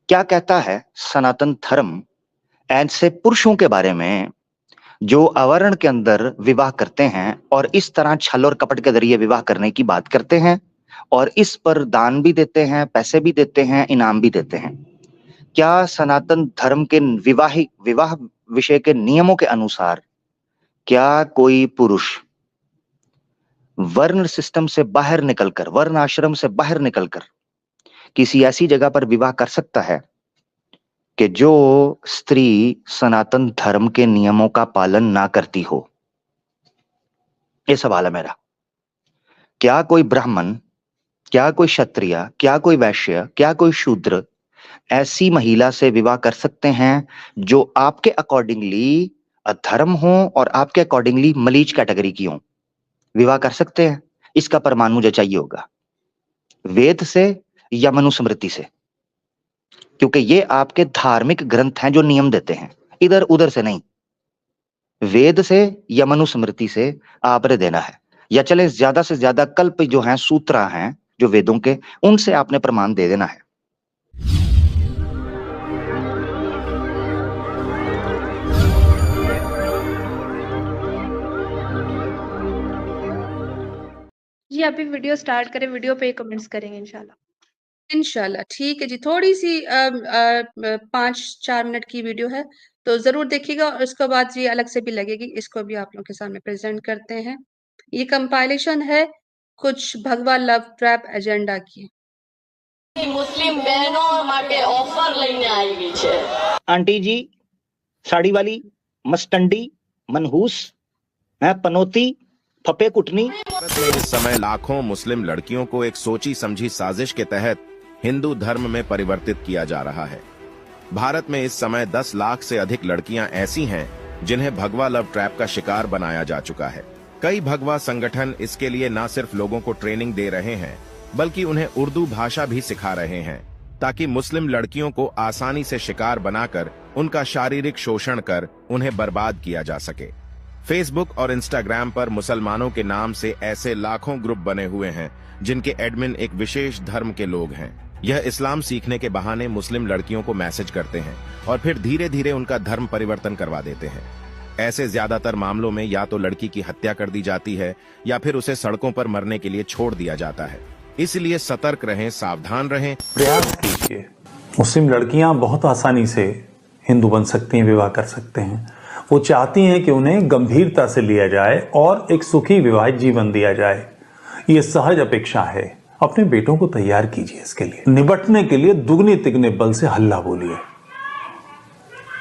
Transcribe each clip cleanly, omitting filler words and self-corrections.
क्या कहता है सनातन धर्म ऐसे पुरुषों के बारे में जो आवरण के अंदर विवाह करते हैं और इस तरह छल और कपट के जरिए विवाह करने की बात करते हैं और इस पर दान भी देते हैं, पैसे भी देते हैं, इनाम भी देते हैं? क्या सनातन धर्म के विवाह विषय के नियमों के अनुसार क्या कोई पुरुष वर्ण सिस्टम से बाहर निकलकर, वर्ण आश्रम से बाहर निकलकर किसी ऐसी जगह पर विवाह कर सकता है कि जो स्त्री सनातन धर्म के नियमों का पालन ना करती हो? ये सवाल है मेरा। क्या कोई ब्राह्मण, क्या कोई क्षत्रिय, क्या कोई वैश्य, क्या कोई शूद्र ऐसी महिला से विवाह कर सकते हैं जो आपके अकॉर्डिंगली अधर्म हो और आपके अकॉर्डिंगली मलीच कैटेगरी की हो? विवाह कर सकते हैं? इसका प्रमाण मुझे चाहिए होगा, वेद से या मनुस्मृति से, क्योंकि ये आपके धार्मिक ग्रंथ हैं जो नियम देते हैं, इधर उधर से नहीं। वेद से या मनुस्मृति से आपने देना है, या चले ज्यादा से ज्यादा कल्प जो हैं, सूत्र हैं जो वेदों के, उनसे आपने प्रमाण दे देना है। जी अभी वीडियो स्टार्ट करें, वीडियो पे कमेंट्स करेंगे इंशाल्लाह। ठीक है जी, थोड़ी सी 5-4 मिनट की वीडियो है तो जरूर देखिएगा और उसके बाद ये अलग से भी लगेगी, इसको भी आप लोगों के सामने प्रेजेंट करते हैं। ये कंपाइलेशन है कुछ भगवा लव ट्रैप एजेंडा की। मुस्लिम बहनों માટે ઓફર લઈને આવી છે। आंटी जी, साड़ी वाली, मस्टंडी, मनहूस, पनोती, फपे कुटनी। भारत में इस समय लाखों मुस्लिम लड़कियों को एक सोची समझी साजिश के तहत हिंदू धर्म में परिवर्तित किया जा रहा है। भारत में इस समय 10 लाख से अधिक लड़कियां ऐसी हैं जिन्हें भगवा लव ट्रैप का शिकार बनाया जा चुका है। कई भगवा संगठन इसके लिए न सिर्फ लोगों को ट्रेनिंग दे रहे हैं बल्कि उन्हें उर्दू भाषा भी सिखा रहे हैं ताकि मुस्लिम लड़कियों को आसानी से शिकार बनाकर उनका शारीरिक शोषण कर उन्हें बर्बाद किया जा सके। फेसबुक और इंस्टाग्राम पर मुसलमानों के नाम से ऐसे लाखों ग्रुप बने हुए हैं जिनके एडमिन एक विशेष धर्म के लोग हैं। यह इस्लाम सीखने के बहाने मुस्लिम लड़कियों को मैसेज करते हैं और फिर धीरे धीरे उनका धर्म परिवर्तन करवा देते हैं। ऐसे ज्यादातर मामलों में या तो लड़की की हत्या कर दी जाती है या फिर उसे सड़कों पर मरने के लिए छोड़ दिया जाता है। इसलिए सतर्क रहें, सावधान रहें। प्रयास कीजिए। मुस्लिम लड़कियां बहुत आसानी से हिंदू बन सकती हैं, विवाह कर सकते हैं। वो चाहती हैं कि उन्हें गंभीरता से लिया जाए और एक सुखी विवाहित जीवन दिया जाए। ये सहज अपेक्षा है। अपने बेटों को तैयार कीजिए इसके लिए। निपटने के लिए दुगने तिगने बल से हल्ला बोलिए।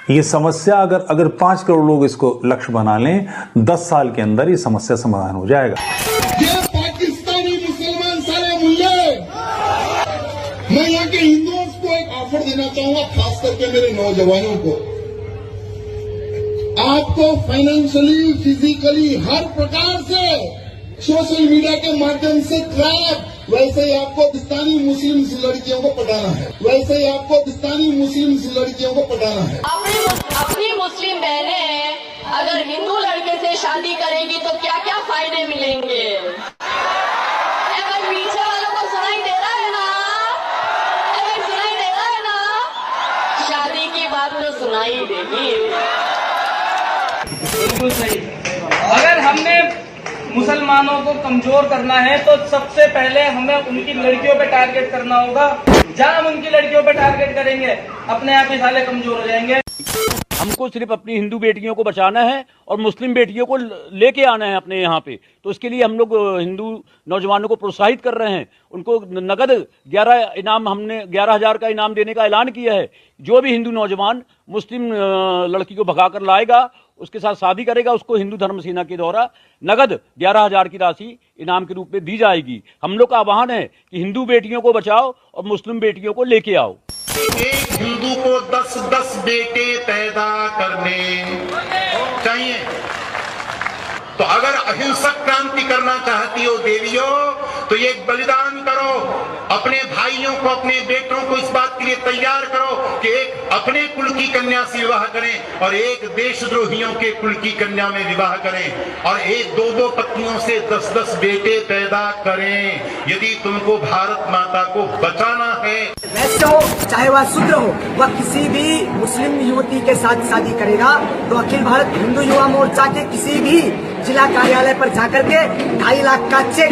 ये समस्या अगर 5 करोड़ लोग इसको लक्ष्य बना लें, 10 साल के अंदर ये समस्या समाधान हो जाएगा। ये पाकिस्तानी मुसलमान सारे मुल्ले, मैं यहाँ के हिंदुओं को एक ऑफर देना चाहूंगा, खास करके मेरे नौजवानों को। आपको फाइनेंशियली, फिजिकली, हर प्रकार से सोशल मीडिया के माध्यम से ट्रैप, वैसे ही आपको पाकिस्तानी मुस्लिम लड़कियों को पटाना है, वैसे ही आपको पाकिस्तानी मुस्लिम लड़कियों को पटाना है। अपनी मुस्लिम बहनें अगर हिंदू लड़के से शादी करेगी तो क्या क्या फायदे मिलेंगे? अगर पीछे वालों को सुनाई दे रहा है ना, अगर सुनाई दे रहा है ना, शादी की बात तो सुनाई देगी। बिल्कुल सही। अगर हमने मुसलमानों को कमजोर करना है तो सबसे पहले हमें उनकी लड़कियों पे टारगेट करना होगा। जहां हम उनकी लड़कियों पे टारगेट करेंगे अपने आप ही साले कमजोर हो जाएंगे। हमको सिर्फ अपनी हिंदू बेटियों को बचाना है और मुस्लिम बेटियों को लेके आना है अपने यहाँ पे। तो इसके लिए हम लोग हिंदू नौजवानों को प्रोत्साहित कर रहे हैं। उनको नगद 11 इनाम, हमने 11,000 का इनाम देने का ऐलान किया है। जो भी हिंदू नौजवान मुस्लिम लड़की को भगा कर लाएगा, उसके साथ शादी करेगा, उसको हिंदू धर्म सेना के द्वारा नगद 11,000 की राशि इनाम के रूप में दी जाएगी। हम लोग का आह्वान है कि हिंदू बेटियों को बचाओ और मुस्लिम बेटियों को लेके आओ। एक हिंदू को 10-10 बेटे पैदा करने चाहिए। तो अगर अहिंसक क्रांति करना चाहती हो देवियों, तो एक बलिदान करो। अपने भाइयों को, अपने बेटों को इस बात के लिए तैयार करो कि एक अपने कुल की कन्या से विवाह करें और एक देशद्रोहियों के कुल की कन्या में विवाह करें और एक दो दो पत्नियों से 10-10 बेटे पैदा करें। यदि तुमको भारत माता को बचाना है, वैश्य हो चाहे वह शूद्र हो, वह किसी भी मुस्लिम युवती के साथ शादी करेगा तो अखिल भारत हिंदू युवा मोर्चा के किसी भी जिला कार्यालय पर जाकर के 2.5 लाख का चेक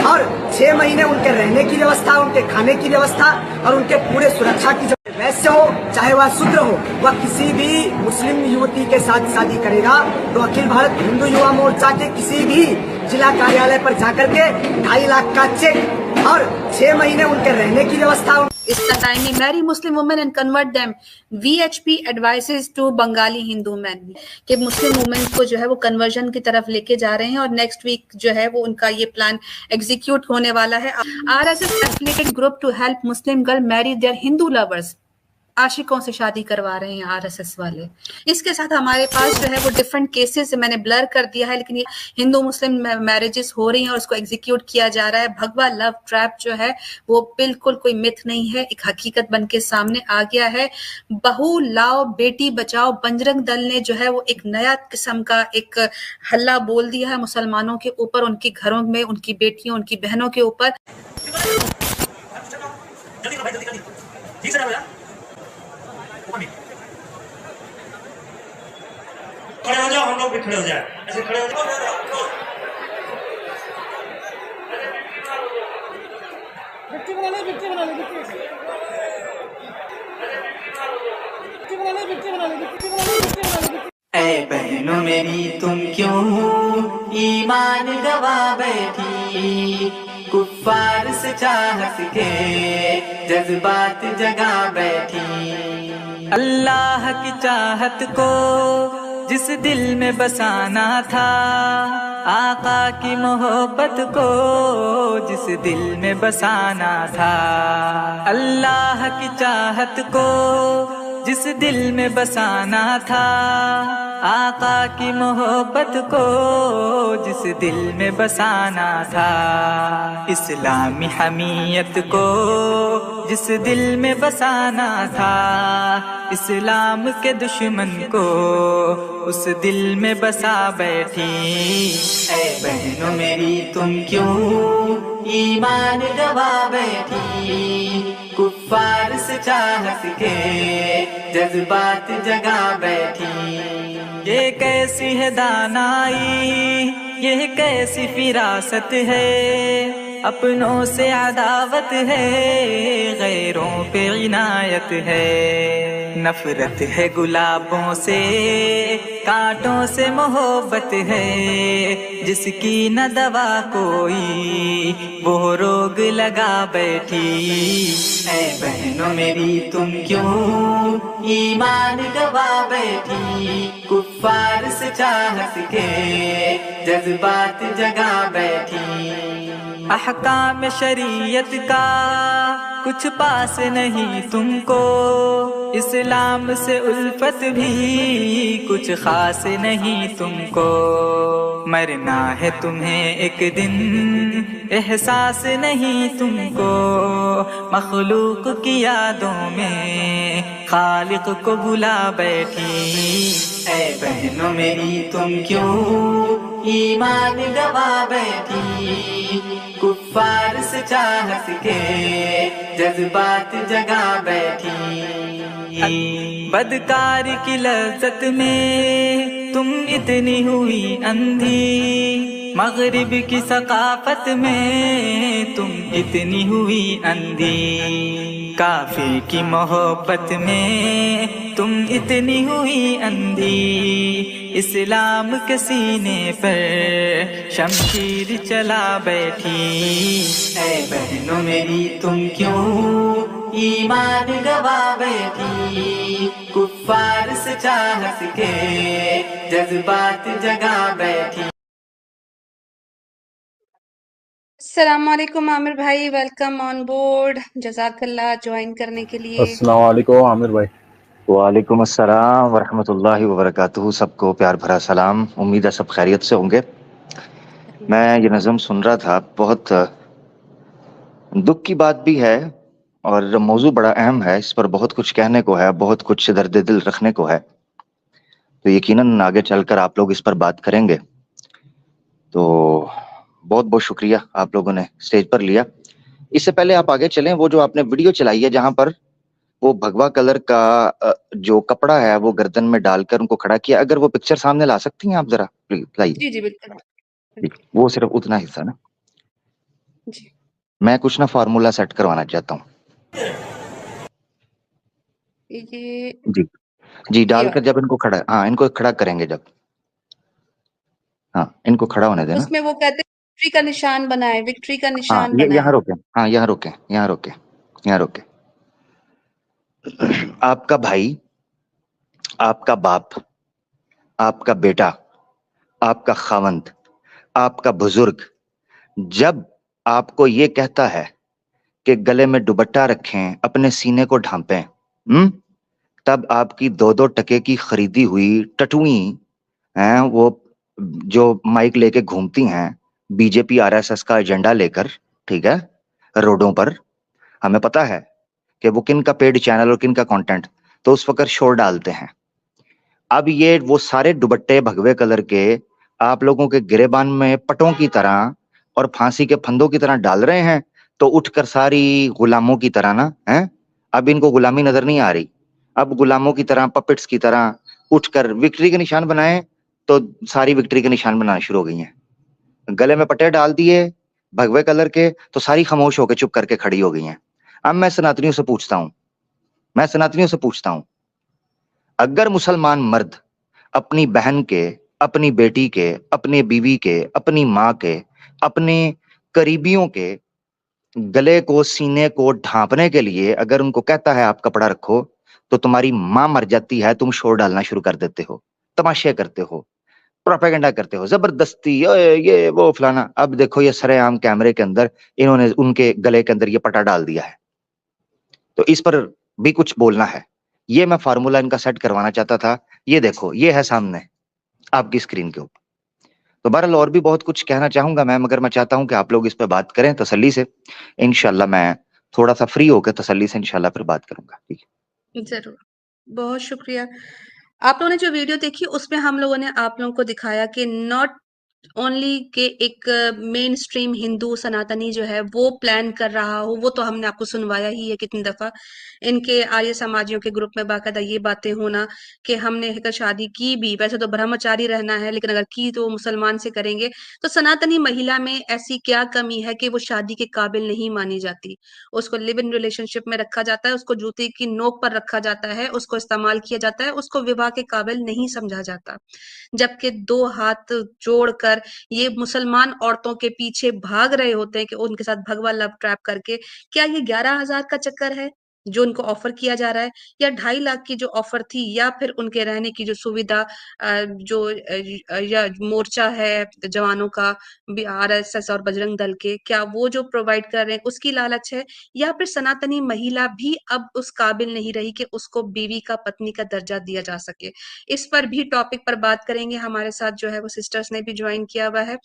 और 6 महीने उनके रहने की व्यवस्था, उनके खाने की व्यवस्था और उनके पूरे सुरक्षा की। वैश्य हो चाहे वह शूद्र हो, वह किसी भी मुस्लिम युवती के साथ शादी करेगा तो अखिल भारत हिंदू युवा मोर्चा के किसी भी जिला कार्यालय पर जाकर के 2.5 लाख का चेक और 6 महीने उनके रहने की व्यवस्था। It's the time we marry Muslim women and convert them. VHP advises to Bengali Hindu men कि मुस्लिम वुमेन को जो है वो कन्वर्जन की तरफ लेके जा रहे हैं और नेक्स्ट वीक जो है वो उनका ये प्लान एग्जीक्यूट होने वाला है। RSS affiliated group to help Muslim girl marry their Hindu lovers, आशिकों से शादी करवा रहे हैं आरएसएस वाले। इसके साथ हमारे पास जो है वो डिफरेंट केसेस मैंने ब्लर कर दिया है, लेकिन ये हिंदू मुस्लिम मैरिजेस हो रही हैं और उसको एग्जीक्यूट किया जा रहा है। भगवा लव ट्रैप जो है वो बिल्कुल कोई मिथ नहीं है, एक हकीकत बन के सामने आ गया है। बहू लाओ बेटी बचाओ, बजरंग दल ने जो है वो एक नया किस्म का एक हल्ला बोल दिया है मुसलमानों के ऊपर, उनके घरों में उनकी बेटियों उनकी बहनों के ऊपर। खड़े हो जाओ, हम लोग भी खड़े हो जाए, ऐसे खड़े हो जाओ। ऐ बहनों मेरी तुम क्यों ईमान गवा बैठी, कुफ्फार से चाहत के जज्बात जगा बैठी। अल्लाह की चाहत को जिस दिल में बसाना था, आका की मोहब्बत को जिस दिल में बसाना था। अल्लाह की चाहत को जिस दिल में बसाना था, आका की मोहब्बत को जिस दिल में बसाना था। इस्लामी हमीयत को जिस दिल में बसाना था, इस्लाम के दुश्मन को उस दिल में बसा बैठी। ऐ बहनों मेरी तुम क्यों ईमान गवा बैठी, कुफ्फार से चाहत के जज्बात जगा बैठी। ये कैसी है दानाई, ये कैसी फिरासत है, अपनों से अदावत है, गैरों पे इनायत है। नफरत है गुलाबों से, कांटों से मोहब्बत है, जिसकी न दवा कोई वो रोग लगा बैठी। ऐ बहनों मेरी तुम क्यों ईमान गवा बैठी, कुफ्फार से चाहत के जज्बात जगा बैठी। अहकाम शरीयत का कुछ पास नहीं तुमको, इस्लाम से उल्फत भी कुछ खास नहीं तुमको। मरना है तुम्हें एक दिन, एहसास नहीं तुमको, मखलूक की यादों में खालिक को भुला बैठी। ऐ बहनों मेरी तुम क्यों ईमान गवा बैठी, कुफ्फार से चाहत के जज्बात जगा बैठी। बदकार की लज्जत में तुम इतनी हुई अंधी, मगरिब की सकाफत में तुम इतनी हुई अंधी। काफी की मोहब्बत में तुम इतनी हुई अंधी, इस्लाम के सीने पर शमशीर चला बैठी। ऐ बहनों मेरी तुम क्यों ईमान गवा बैठी, कुफ्फार से चाहत के जज्बात जगा बैठी। अस्सलाम वालेकुम आमिर भाई, वेलकम ऑन बोर्ड, जज़ाकल्लाह ज्वाइन करने के लिए। अस्सलाम वालेकुम आमिर भाई। वालेकुम अस्सलाम वरहमतुल्लाहि वबरकातुहू। सबको प्यार भरा सलाम, उम्मीद है सब खैरियत से होंगे। मैं ये नज़म सुन रहा था, बहुत दुख की बात भी है और मौजू बड़ा अहम है, इस पर बहुत कुछ कहने को है, बहुत कुछ दर्द दिल रखने को है, तो यकीनन आगे चलकर आप लोग इस पर बात करेंगे। तो बहुत बहुत शुक्रिया आप लोगों ने स्टेज पर लिया। इससे पहले आप आगे चलें, वो जो आपने वीडियो चलाई है जहां पर वो भगवा कलर का जो कपड़ा है वो गर्दन में डालकर उनको खड़ा किया, अगर वो पिक्चर सामने ला सकती हैं आप जरा प्लीज लाइए। जी जी बिल्कुल। ठीक, वो सिर्फ उतना हिस्सा ना, जी मैं कुछ ना फार्मूला सेट करवाना चाहता हूँ। ये जी जी, ये डालकर जब इनको खड़ा, हाँ इनको खड़ा करेंगे जब, हाँ इनको खड़ा होने देना। उसमें वो कहते हैं विक्ट्री का निशान बनाए, विक्ट्री का हाँ निशान ये बनाए। यहाँ रोके, हाँ यहाँ रोके, यहाँ रोके, यहाँ रोके। आपका भाई, आपका बाप, आपका बेटा, आपका खावंद, आपका बुजुर्ग जब आपको ये कहता है कि गले में दुपट्टा रखें, अपने सीने को ढांपें, तब आपकी 2-2 टके की खरीदी हुई टटुई हैं वो जो माइक लेके घूमती हैं बीजेपी आरएसएस का एजेंडा लेकर, ठीक है, रोडों पर, हमें पता है कि वो किन का पेड चैनल और किन का कंटेंट, तो उस वक्त शोर डालते हैं। अब ये वो सारे दुपट्टे भगवे कलर के आप लोगों के गिरेबान में पटों की तरह और फांसी के फंदों की तरह डाल रहे हैं, तो उठकर सारी गुलामों की तरह ना, हैं, अब इनको गुलामी नजर नहीं आ रही, अब गुलामों की तरह, पपेट्स की तरह उठकर विक्ट्री के निशान बनाए, तो सारी विक्ट्री के निशान बनाना शुरू हो गई हैं। गले में पट्टे डाल दिए भगवे कलर के, तो सारी खामोश होकर चुप करके खड़ी हो गई हैं। अब मैं सनातनियों से पूछता हूं, मैं सनातनियों से पूछता हूं, अगर मुसलमान मर्द अपनी बहन के, अपनी बेटी के, अपने बीवी के, अपनी माँ के, अपने करीबियों के गले को, सीने को ढांपने के लिए अगर उनको कहता है आप कपड़ा रखो, तो तुम्हारी माँ मर जाती है, तुम शोर डालना शुरू कर देते हो, तमाशे करते हो, प्रोपेगेंडा करते हो, जबरदस्ती ये वो फलाना। अब देखो ये सरेआम कैमरे के अंदर इन्होंने उनके गले के अंदर ये पटा डाल दिया है, तो इस पर भी कुछ बोलना है। ये मैं फार्मूला इनका सेट करवाना चाहता था, ये देखो ये है सामने आपकी स्क्रीन के ऊपर। तो बहरहाल और भी बहुत कुछ कहना चाहूंगा मैं, मगर मैं चाहता हूं कि आप लोग इस पे बात करें तसल्ली से। इंशाल्लाह मैं थोड़ा सा फ्री होकर तसल्ली से इंशाल्लाह फिर बात करूंगा। ठीक है, जरूर, बहुत शुक्रिया। आप लोगों ने जो वीडियो देखी उसमें हम लोगों ने आप लोगों को दिखाया कि नॉट ओनली के एक मेन स्ट्रीम हिंदू सनातनी जो है वो प्लान कर रहा हो, वो तो हमने आपको सुनवाया ही है कितनी दफा। इनके आर्य समाजियों के ग्रुप में बाकायदा ये बातें होना कि हमने अगर शादी की भी, वैसे तो ब्रह्मचारी रहना है, लेकिन अगर की तो मुसलमान से करेंगे। तो सनातनी महिला में ऐसी क्या कमी है कि वो शादी के काबिल नहीं मानी जाती? उसको लिव इन रिलेशनशिप में रखा जाता है, उसको जूते की नोक पर रखा जाता है, उसको इस्तेमाल किया जाता है, उसको विवाह के काबिल नहीं समझा जाता। जबकि 2 हाथ जोड़कर ये मुसलमान औरतों के पीछे भाग रहे होते हैं कि उनके साथ भगवा लव ट्रैप करके। क्या ये 11,000 का चक्कर है जो उनको ऑफर किया जा रहा है, या 2.5 लाख की जो ऑफर थी, या फिर उनके रहने की जो सुविधा या मोर्चा है जवानों का, आरएसएस और बजरंग दल के, क्या वो जो प्रोवाइड कर रहे हैं उसकी लालच है, या फिर सनातनी महिला भी अब उस काबिल नहीं रही कि उसको बीवी का, पत्नी का दर्जा दिया जा सके? इस पर भी टॉपिक पर बात करेंगे। हमारे साथ जो है वो सिस्टर्स ने भी ज्वाइन किया हुआ है।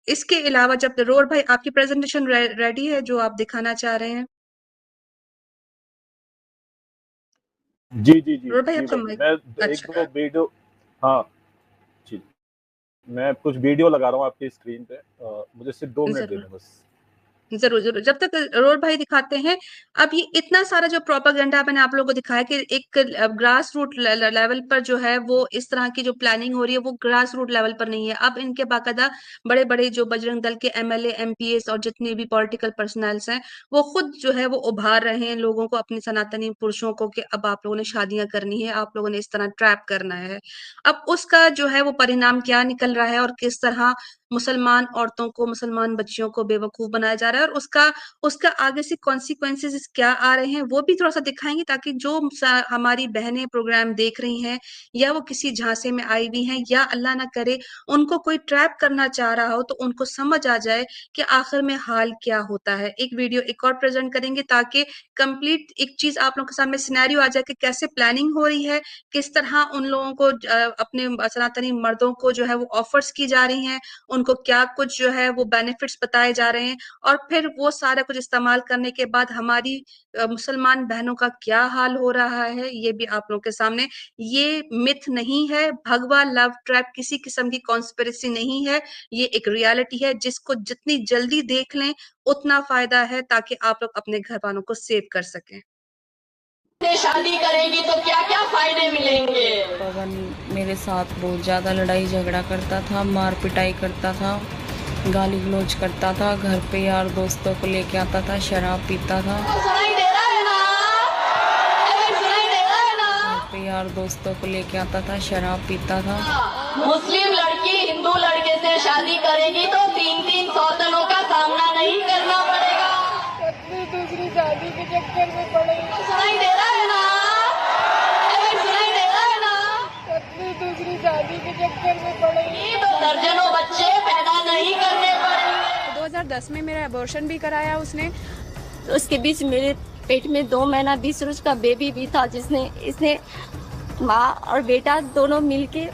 इसके अलावा जब रोड भाई आपकी प्रेजेंटेशन रेडी है जो आप दिखाना चाह रहे हैं? जी जी जी रोड भाई जी आपका बहन, माइक, मैं एक अच्छा दो वीडियो, हाँ जी, मैं कुछ वीडियो लगा रहा हूँ आपकी स्क्रीन पे, मुझे सिर्फ 2 मिनट दे जरूर दें बस। जरूर जरूर, जब तक रोड भाई दिखाते हैं। अब ये इतना सारा जो प्रोपागेंडा मैंने आप लोगों को दिखाया कि एक ग्रास रूट लेवल पर जो है वो इस तरह की जो प्लानिंग हो रही है वो ग्रास रूट लेवल पर नहीं है। अब इनके बाकायदा बड़े बड़े जो बजरंग दल के एमएलए, एमपीएस और जितने भी पॉलिटिकल पर्सनल्स हैं वो खुद जो है वो उभार रहे हैं लोगों को, अपने सनातनी पुरुषों को, कि अब आप लोगों ने शादियां करनी है, आप लोगों ने इस तरह ट्रैप करना है। अब उसका जो है वो परिणाम क्या निकल रहा है और किस तरह मुसलमान औरतों को, मुसलमान बच्चियों को बेवकूफ बनाया जा रहा है, और उसका उसका आगे से कॉन्सिक्वेंसेस क्या आ रहे हैं वो भी थोड़ा सा दिखाएंगे, ताकि जो हमारी बहनें प्रोग्राम देख रही हैं या वो किसी झांसे में आई हुई हैं, या अल्लाह ना करे उनको कोई ट्रैप करना चाह रहा हो, तो उनको समझ आ जाए कि आखिर में हाल क्या होता है। एक वीडियो एक और प्रेजेंट करेंगे ताकि कंप्लीट एक चीज आप लोगों के सामने सिनेरियो आ जाए कि कैसे प्लानिंग हो रही है, किस तरह उन लोगों को अपने सनातनी मर्दों को जो है वो ऑफर्स की जा रही हैं, उनको क्या कुछ जो है वो बेनिफिट्स बताए जा रहे हैं, और फिर वो सारा कुछ इस्तेमाल करने के बाद हमारी मुसलमान बहनों का क्या हाल हो रहा है, ये भी आप लोगों के सामने। ये मिथ नहीं है, भगवा लव ट्रैप किसी किस्म की कॉन्स्पिरेसी नहीं है, ये एक रियलिटी है जिसको जितनी जल्दी देख लें उतना फायदा है, ताकि आप लोग अपने घर वालों को सेव कर सकें। शादी करेगी तो क्या क्या फायदे मिलेंगे? पवन मेरे साथ बहुत ज़्यादा लड़ाई झगड़ा करता था, मार पिटाई करता था, गाली गलौज करता था, घर पे यार दोस्तों को लेके आता था, शराब पीता था। सुनाई दे रहा है ना? सुनाई दे रहा है ना? घर पे यार दोस्तों को लेके आता था, शराब पीता था। मुस्लिम लड़की हिंदू लड़के से शादी करेगी तो 3-3 सौतनों का सामना नहीं करना पड़ेगा। दूसरी शादी के चक्कर में पड़ेगी। सुनाई दे रहा है ना? सुनाई दे रहा है ना? दूसरी शादी के चक्कर में पड़ेगी तो दर्जनों बच्चे पैदा नहीं करने पड़ेंगे। 2010 में मेरा अबॉर्शन भी कराया उसने। उसके बीच मेरे पेट में 2 महीना 20 रोज का बेबी भी था, जिसने इसने माँ और बेटा दोनों मिलके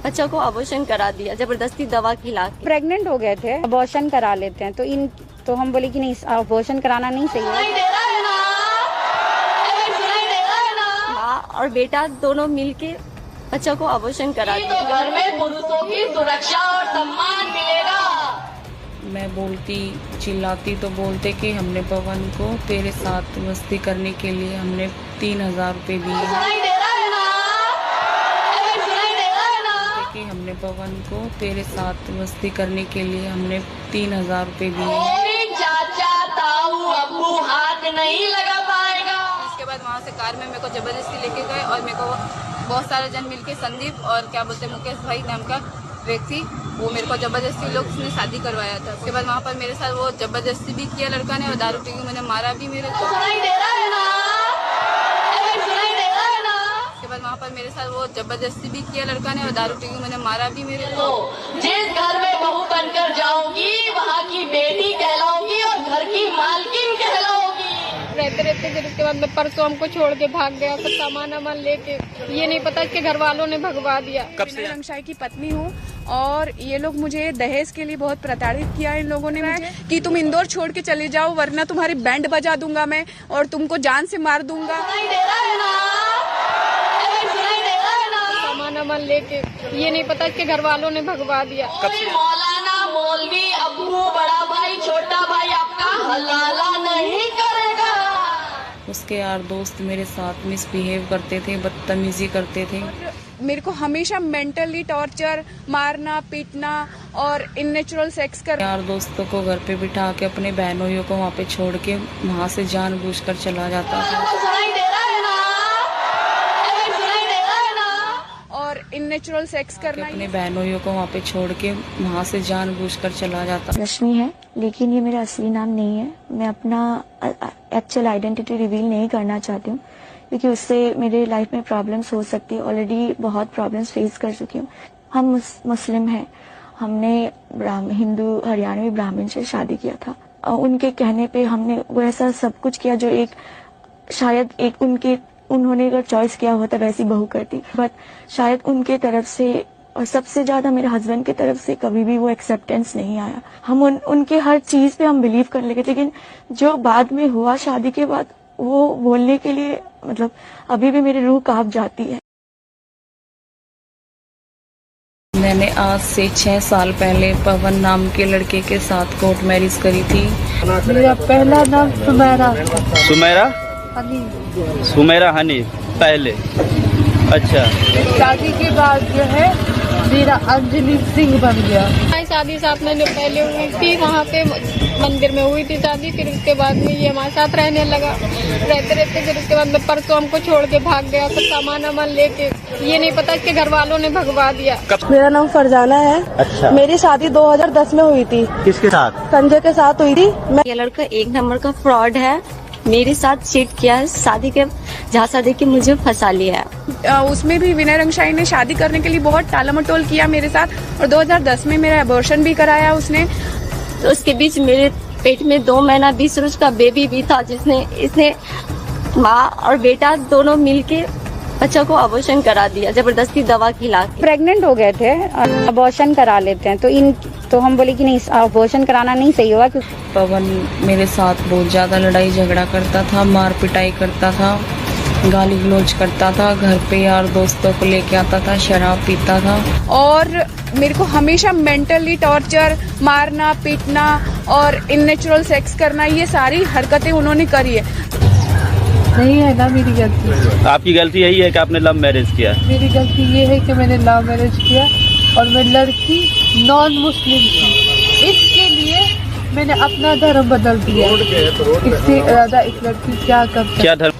बच्चों को अबॉर्शन करा दिया, जबरदस्ती दवा खिला के। प्रेग्नेंट हो गए थे, अबॉर्शन करा लेते हैं, तो हम बोले कि नहीं, अबॉर्शन कराना नहीं सही है। माँ और बेटा दोनों मिलके बच्चों को अबॉर्शन करा दिया। तो घर में पुरुषों की सुरक्षा और सम्मान मिलेगा। मैं बोलती चिल्लाती तो बोलते कि हमने पवन को तेरे साथ मस्ती करने के लिए हमने 3000 रुपए दिए। कि हमने पवन को तेरे साथ मस्ती करने के लिए हमने 3000 रुपए दिए। चाचा ताऊ अब्बू हाथ नहीं लगा पाएगा। इसके बाद वहाँ से कार में मेरे को जबरदस्ती लेके गए और मेरे को बहुत सारे जन मिलके संदीप और क्या बोलते मुकेश भाई नाम का व्यक्ति, वो मेरे को जबरदस्ती लोग उसने शादी करवाया था। उसके बाद वहाँ पर मेरे साथ वो जबरदस्ती भी किया लड़का ने, और दारू पी के मैंने मारा भी मेरे को। उसके बाद वहाँ पर मेरे साथ वो जबरदस्ती भी किया लड़का ने, और दारू पी के मैंने मारा भी मेरे को। जिस घर में बहू बनकर जाऊंगी वहाँ की बेटी कहलाऊंगी और घर की मालकिन कहलाऊंगी। रहते रहते फिर उसके बाद में परसों हमको छोड़ के भाग गया, सब सामान वामान लेके। ये नहीं पता इसके घर वालों ने भगवा दिया। मैं रंगशाही की पत्नी हूँ और ये लोग मुझे दहेज के लिए बहुत प्रताड़ित किया इन लोगों ने मुझे, कि तुम इंदौर छोड़ के चले जाओ वरना तुम्हारी बैंड बजा दूंगा मैं और तुमको जान से मार दूंगा। सामान वामान लेके, ये नहीं पता इसके घर वालों ने भगवा दिया। मौलाना मौलवी अब्बू बड़ा भाई छोटा भाई आपका हलाला नहीं करेगा। उसके यार दोस्त मेरे साथ मिसबिहेव करते थे, बदतमीजी करते थे। मेरे को हमेशा मेंटली टॉर्चर, मारना पीटना और इननेचुरल सेक्स कर। यार दोस्तों को घर पे बिठा के अपने बहनों को वहाँ पे छोड़ के वहाँ से जानबूझकर चला जाता था। और इननेचुरल सेक्स करना, अपने बहनों को वहाँ पे छोड़ के वहाँ से जानबूझकर चला जाता। रश्मि है, लेकिन ये मेरा असली नाम नहीं है। मैं अपना एक्चुअल आइडेंटिटी रिवील नहीं करना चाहती हूँ क्योंकि उससे मेरे लाइफ में प्रॉब्लम्स हो सकती है। ऑलरेडी बहुत प्रॉब्लम्स फेस कर चुकी हूँ। हम मुस्लिम हैं, हमने हिंदू हरियाणवी ब्राह्मण से शादी किया था। उनके कहने पे हमने वो ऐसा सब कुछ किया जो एक शायद एक उन्होंने अगर चॉइस किया होता वैसी बहू करती, बट शायद उनके तरफ से और सबसे ज्यादा मेरे हस्बैंड की तरफ से कभी भी वो एक्सेप्टेंस नहीं आया। हम उनके हर चीज पे हम बिलीव करने लगे, लेकिन जो बाद में हुआ शादी के बाद वो बोलने के लिए मतलब अभी भी मेरी रूह कांप जाती है। मैंने आज से 6 साल पहले पवन नाम के लड़के के साथ कोर्ट मैरिज करी थी। मेरा पहला नाम सुमेरा। सुमेरा हनीफ पहले। अच्छा, शादी के बाद जो है मेरा अंजलि सिंह बन गया। शादी 7 महीने पहले हुई थी, वहाँ पे मंदिर में हुई थी शादी। फिर उसके बाद में ये हमारे साथ रहने लगा। रहते रहते फिर उसके बाद में परसों हमको छोड़ के भाग गया, सब सामान वामान लेके। ये नहीं पता इसके घर वालों ने भगवा दिया। मेरा नाम फरजाना है। अच्छा। मेरी शादी 2010 में हुई थी। किसके साथ? संजय के साथ हुई थी। ये लड़का 1 नंबर का फ्रॉड है, मेरे साथ चीट किया है, शादी के झांसा दे के मुझे फंसा लिया है। उसमें भी विनय रंगशाही ने शादी करने के लिए बहुत टालमटोल किया मेरे साथ और 2010 में मेरा अबॉर्शन भी कराया उसने। तो उसके बीच मेरे पेट में 2 महीना 20 रोज का बेबी भी था, जिसने इसने माँ और बेटा दोनों मिलके बच्चों को अबॉर्शन करा दिया, जबरदस्ती दवा खिला के। प्रेग्नेंट हो गए थे, अबॉर्शन करा लेते हैं, तो हम बोले कि नहीं, अबॉर्शन कराना नहीं सही होगा। पवन मेरे साथ बहुत ज़्यादा लड़ाई झगड़ा करता था, मार पिटाई करता था, गाली गलौज करता था, घर पे यार दोस्तों को लेके आता था, शराब पीता था और मेरे को हमेशा मेंटली टॉर्चर, मारना पीटना और इननेचुरल सेक्स करना, ये सारी हरकतें उन्होंने करी है। नहीं है ना मेरी गलती। आपकी गलती यही है कि आपने लव मैरिज किया? मेरी गलती ये है कि मैंने लव मैरिज किया और मैं लड़की नॉन मुस्लिम थी, इसके लिए मैंने अपना धर्म बदल दिया। इससे ज्यादा एक लड़की क्या कर सकती? क्या धर्म?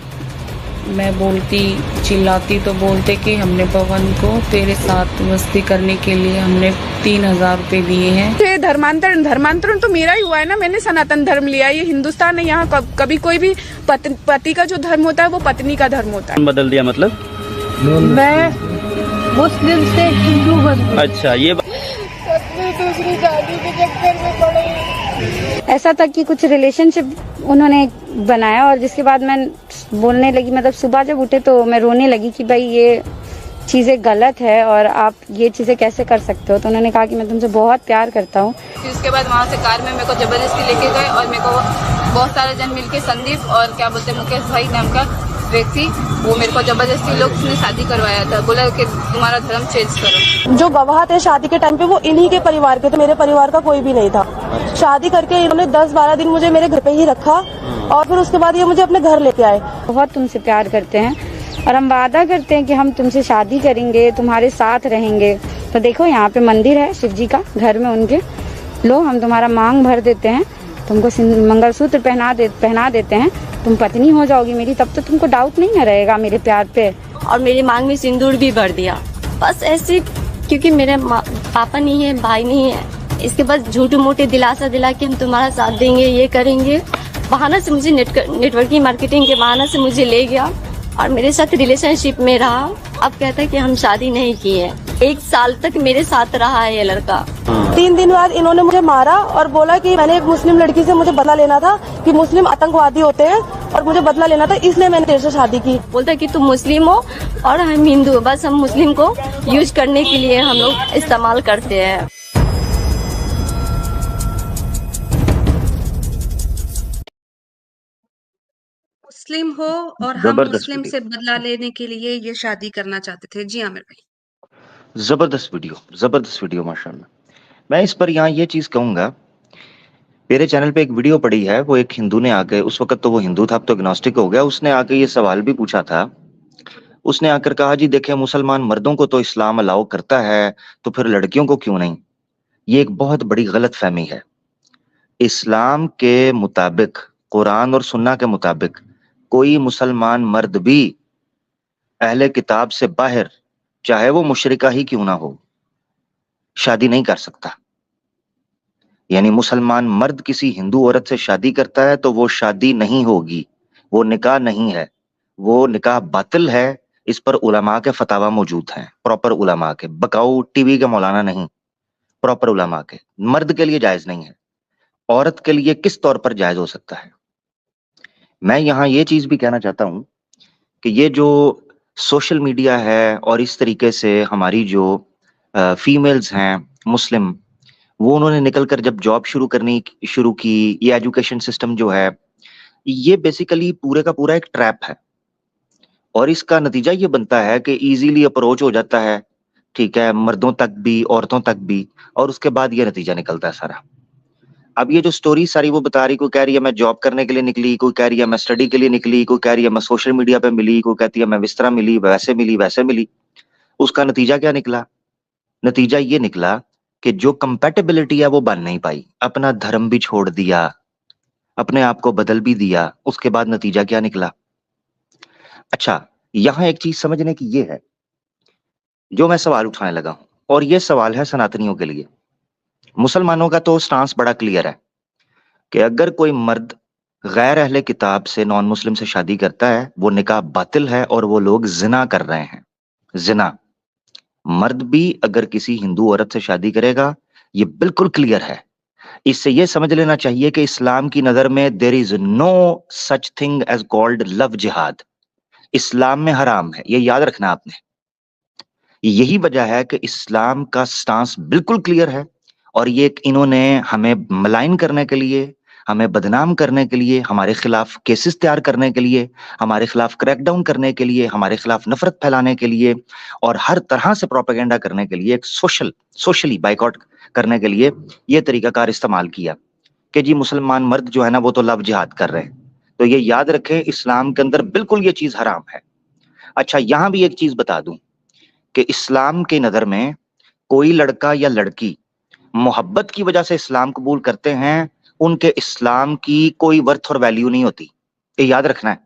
मैं बोलती चिल्लाती तो बोलते कि हमने पवन को तेरे साथ मस्ती करने के लिए हमने 3,000 रुपए दिए हैं। धर्मांतरण तो मेरा ही हुआ है ना, मैंने सनातन धर्म लिया। ये हिंदुस्तान है, यहाँ कभी कोई भी पति का जो धर्म होता है वो पत्नी का धर्म होता है। बदल दिया मतलब? मैं मुस्लिम से हिंदू बन गई। अच्छा, ये दूसरी शादी के चक्कर में पड़े। ऐसा था कि कुछ रिलेशनशिप उन्होंने बनाया और जिसके बाद मैं बोलने लगी, मतलब सुबह जब उठे तो मैं रोने लगी कि भाई ये चीज़ें गलत है और आप ये चीज़ें कैसे कर सकते हो। तो उन्होंने कहा कि मैं तुमसे बहुत प्यार करता हूँ। उसके बाद वहाँ से कार में मेरे को जबरदस्ती लेके गए और मेरे को बहुत सारे जन मिलके संदीप और क्या बोलते मुकेश भाई नाम का व्यक्ति, वो मेरे को जबरदस्ती लोग ने शादी करवाया था, बोला कि तुम्हारा धर्म चेंज करो। जो गवाह थे शादी के टाइम पे वो इन्हीं के परिवार के थे, मेरे परिवार का कोई भी नहीं था। शादी करके इन्होंने 10-12 दिन मुझे मेरे घर पे ही रखा और फिर उसके बाद ये मुझे अपने घर लेके आए। बहुत तुमसे प्यार करते हैं और हम वादा करते हैं कि हम तुमसे शादी करेंगे, तुम्हारे साथ रहेंगे। तो देखो यहाँ पे मंदिर है शिव जी का, घर में उनके, लो हम तुम्हारा मांग भर देते हैं, तुमको मंगलसूत्र पहना देते हैं, तुम पत्नी हो जाओगी मेरी, तब तो तुमको डाउट नहीं न रहेगा मेरे प्यार पे। और मेरी मांग में सिंदूर भी भर दिया, बस ऐसे, क्योंकि मेरे पापा नहीं है, भाई नहीं है, इसके बाद झूठे मोटे दिलासा दिला के हम तुम्हारा साथ देंगे, ये करेंगे, बहाना से मुझे नेटवर्किंग मार्केटिंग के बहाना से मुझे ले गया और मेरे साथ रिलेशनशिप में रहा। अब कहता है कि हम शादी नहीं की है। 1 साल तक मेरे साथ रहा है ये लड़का। 3 दिन बाद इन्होंने मुझे मारा और बोला कि मैंने एक मुस्लिम लड़की से मुझे बदला लेना था, कि मुस्लिम आतंकवादी होते हैं और मुझे बदला लेना था, इसलिए मैंने तेरे से शादी की। बोलता है कि तुम मुस्लिम हो और हम हिंदू, बस हम मुस्लिम को यूज करने के लिए हम लोग इस्तेमाल करते हैं। मुस्लिम हो और हम मुस्लिम से बदला लेने के लिए ये शादी करना चाहते थे। जी आमिर भाई, जबरदस्त वीडियो माशाल्लाह। मैं इस पर यहाँ ये चीज कहूंगा, मेरे चैनल पे एक वीडियो पड़ी है, वो एक हिंदू ने आके, उस वक्त तो वो हिंदू था, अब तो एग्नोस्टिक हो गया, उसने आके ये सवाल भी पूछा था। उसने आकर कहा जी देखिए मुसलमान मर्दों को तो इस्लाम अलाउ करता है, तो फिर लड़कियों को क्यों नहीं? ये एक बहुत बड़ी गलत फहमी है। इस्लाम के मुताबिक, कुरान और सुन्ना के मुताबिक, कोई मुसलमान मर्द भी अहले किताब से बाहर, चाहे वो मुशरिका ही क्यों ना हो, शादी नहीं कर सकता। यानी मुसलमान मर्द किसी हिंदू औरत से शादी करता है तो वो शादी नहीं होगी, वो निकाह नहीं है, वो निकाह बातिल है। इस पर उलमा के फतावा मौजूद हैं, प्रॉपर उलमा के, बकाऊ टीवी के मौलाना नहीं, प्रॉपर उलमा के। मर्द के लिए जायज नहीं है, औरत के लिए किस तौर पर जायज हो सकता है? मैं यहाँ ये चीज भी कहना चाहता हूं कि ये जो सोशल मीडिया है और इस तरीके से हमारी जो फीमेल्स हैं मुस्लिम, वो उन्होंने निकल कर जब जॉब शुरू की, ये एजुकेशन सिस्टम जो है ये बेसिकली पूरे का पूरा एक ट्रैप है और इसका नतीजा ये बनता है कि इजीली अप्रोच हो जाता है, ठीक है, मर्दों तक भी औरतों तक भी, और उसके बाद ये नतीजा निकलता है सारा। अब ये जो स्टोरी सारी वो बता रही, कोई कह रही है मैं जॉब करने के लिए निकली, कोई कह रही है मैं स्टडी के लिए निकली, कोई कह रही है मैं सोशल मीडिया पे मिली, कोई कहती है मैं इस तरह मिली, वैसे मिली। उसका नतीजा क्या निकला? नतीजा ये निकला कि जो कंपैटिबिलिटी है वो बन नहीं पाई, अपना धर्म भी छोड़ दिया, अपने आप को बदल भी दिया। उसके बाद नतीजा क्या निकला? अच्छा, यहां एक चीज समझने की ये है, जो मैं सवाल उठाने लगा हूं, और ये सवाल है सनातनियों के लिए। मुसलमानों का तो स्टांस बड़ा क्लियर है कि अगर कोई मर्द गैर अहले किताब से, नॉन मुस्लिम से शादी करता है, वो निकाह बातिल है और वो लोग जिना कर रहे हैं। जिना, मर्द भी अगर किसी हिंदू औरत से शादी करेगा, ये बिल्कुल क्लियर है। इससे ये समझ लेना चाहिए कि इस्लाम की नजर में there is no such thing as called love jihad. इस्लाम में हराम है, ये याद रखना आपने। यही वजह है कि इस्लाम का स्टांस बिल्कुल क्लियर है, और ये इन्होंने हमें मलाइन करने के लिए, हमें बदनाम करने के लिए, हमारे खिलाफ केसेस तैयार करने के लिए, हमारे खिलाफ क्रैकडाउन करने के लिए, हमारे खिलाफ नफरत फैलाने के लिए और हर तरह से प्रोपेगेंडा करने के लिए, एक सोशली बाइकआउट करने के लिए ये तरीकाकार इस्तेमाल किया कि जी मुसलमान मर्द जो है ना वो तो लव जिहाद कर रहे हैं। तो ये याद रखें, इस्लाम के अंदर बिल्कुल ये चीज हराम है। अच्छा, यहां भी एक चीज बता दूं कि इस्लाम के नजर में कोई लड़का या लड़की मोहब्बत की वजह से इस्लाम कबूल करते हैं, उनके इस्लाम की कोई वर्थ और वैल्यू नहीं होती, ये याद रखना है।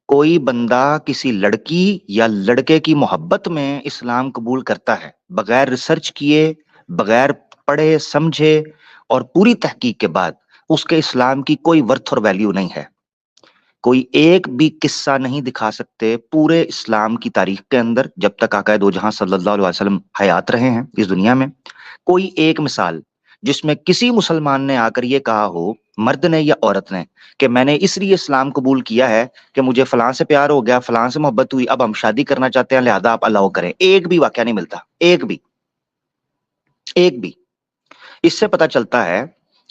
कोई बंदा किसी लड़की या लड़के की मोहब्बत में इस्लाम कबूल करता है बगैर रिसर्च किए, बगैर पढ़े समझे और पूरी तहकीक के बाद, उसके इस्लाम की कोई वर्थ और वैल्यू नहीं है। कोई एक भी किस्सा नहीं दिखा सकते पूरे इस्लाम की तारीख के अंदर, जब तक आका दो जहां सल्लल्लाहु अलैहि वसल्लम हयात रहे हैं इस दुनिया में, कोई एक मिसाल जिसमें किसी मुसलमान ने आकर ये कहा हो, मर्द ने या औरत ने, कि मैंने इसलिए इस्लाम कबूल किया है कि मुझे फलां से प्यार हो गया, फलां से मोहब्बत हुई, अब हम शादी करना चाहते हैं, लिहाजा आप अलाउ करें। एक भी वाकया नहीं मिलता, एक भी। इससे पता चलता है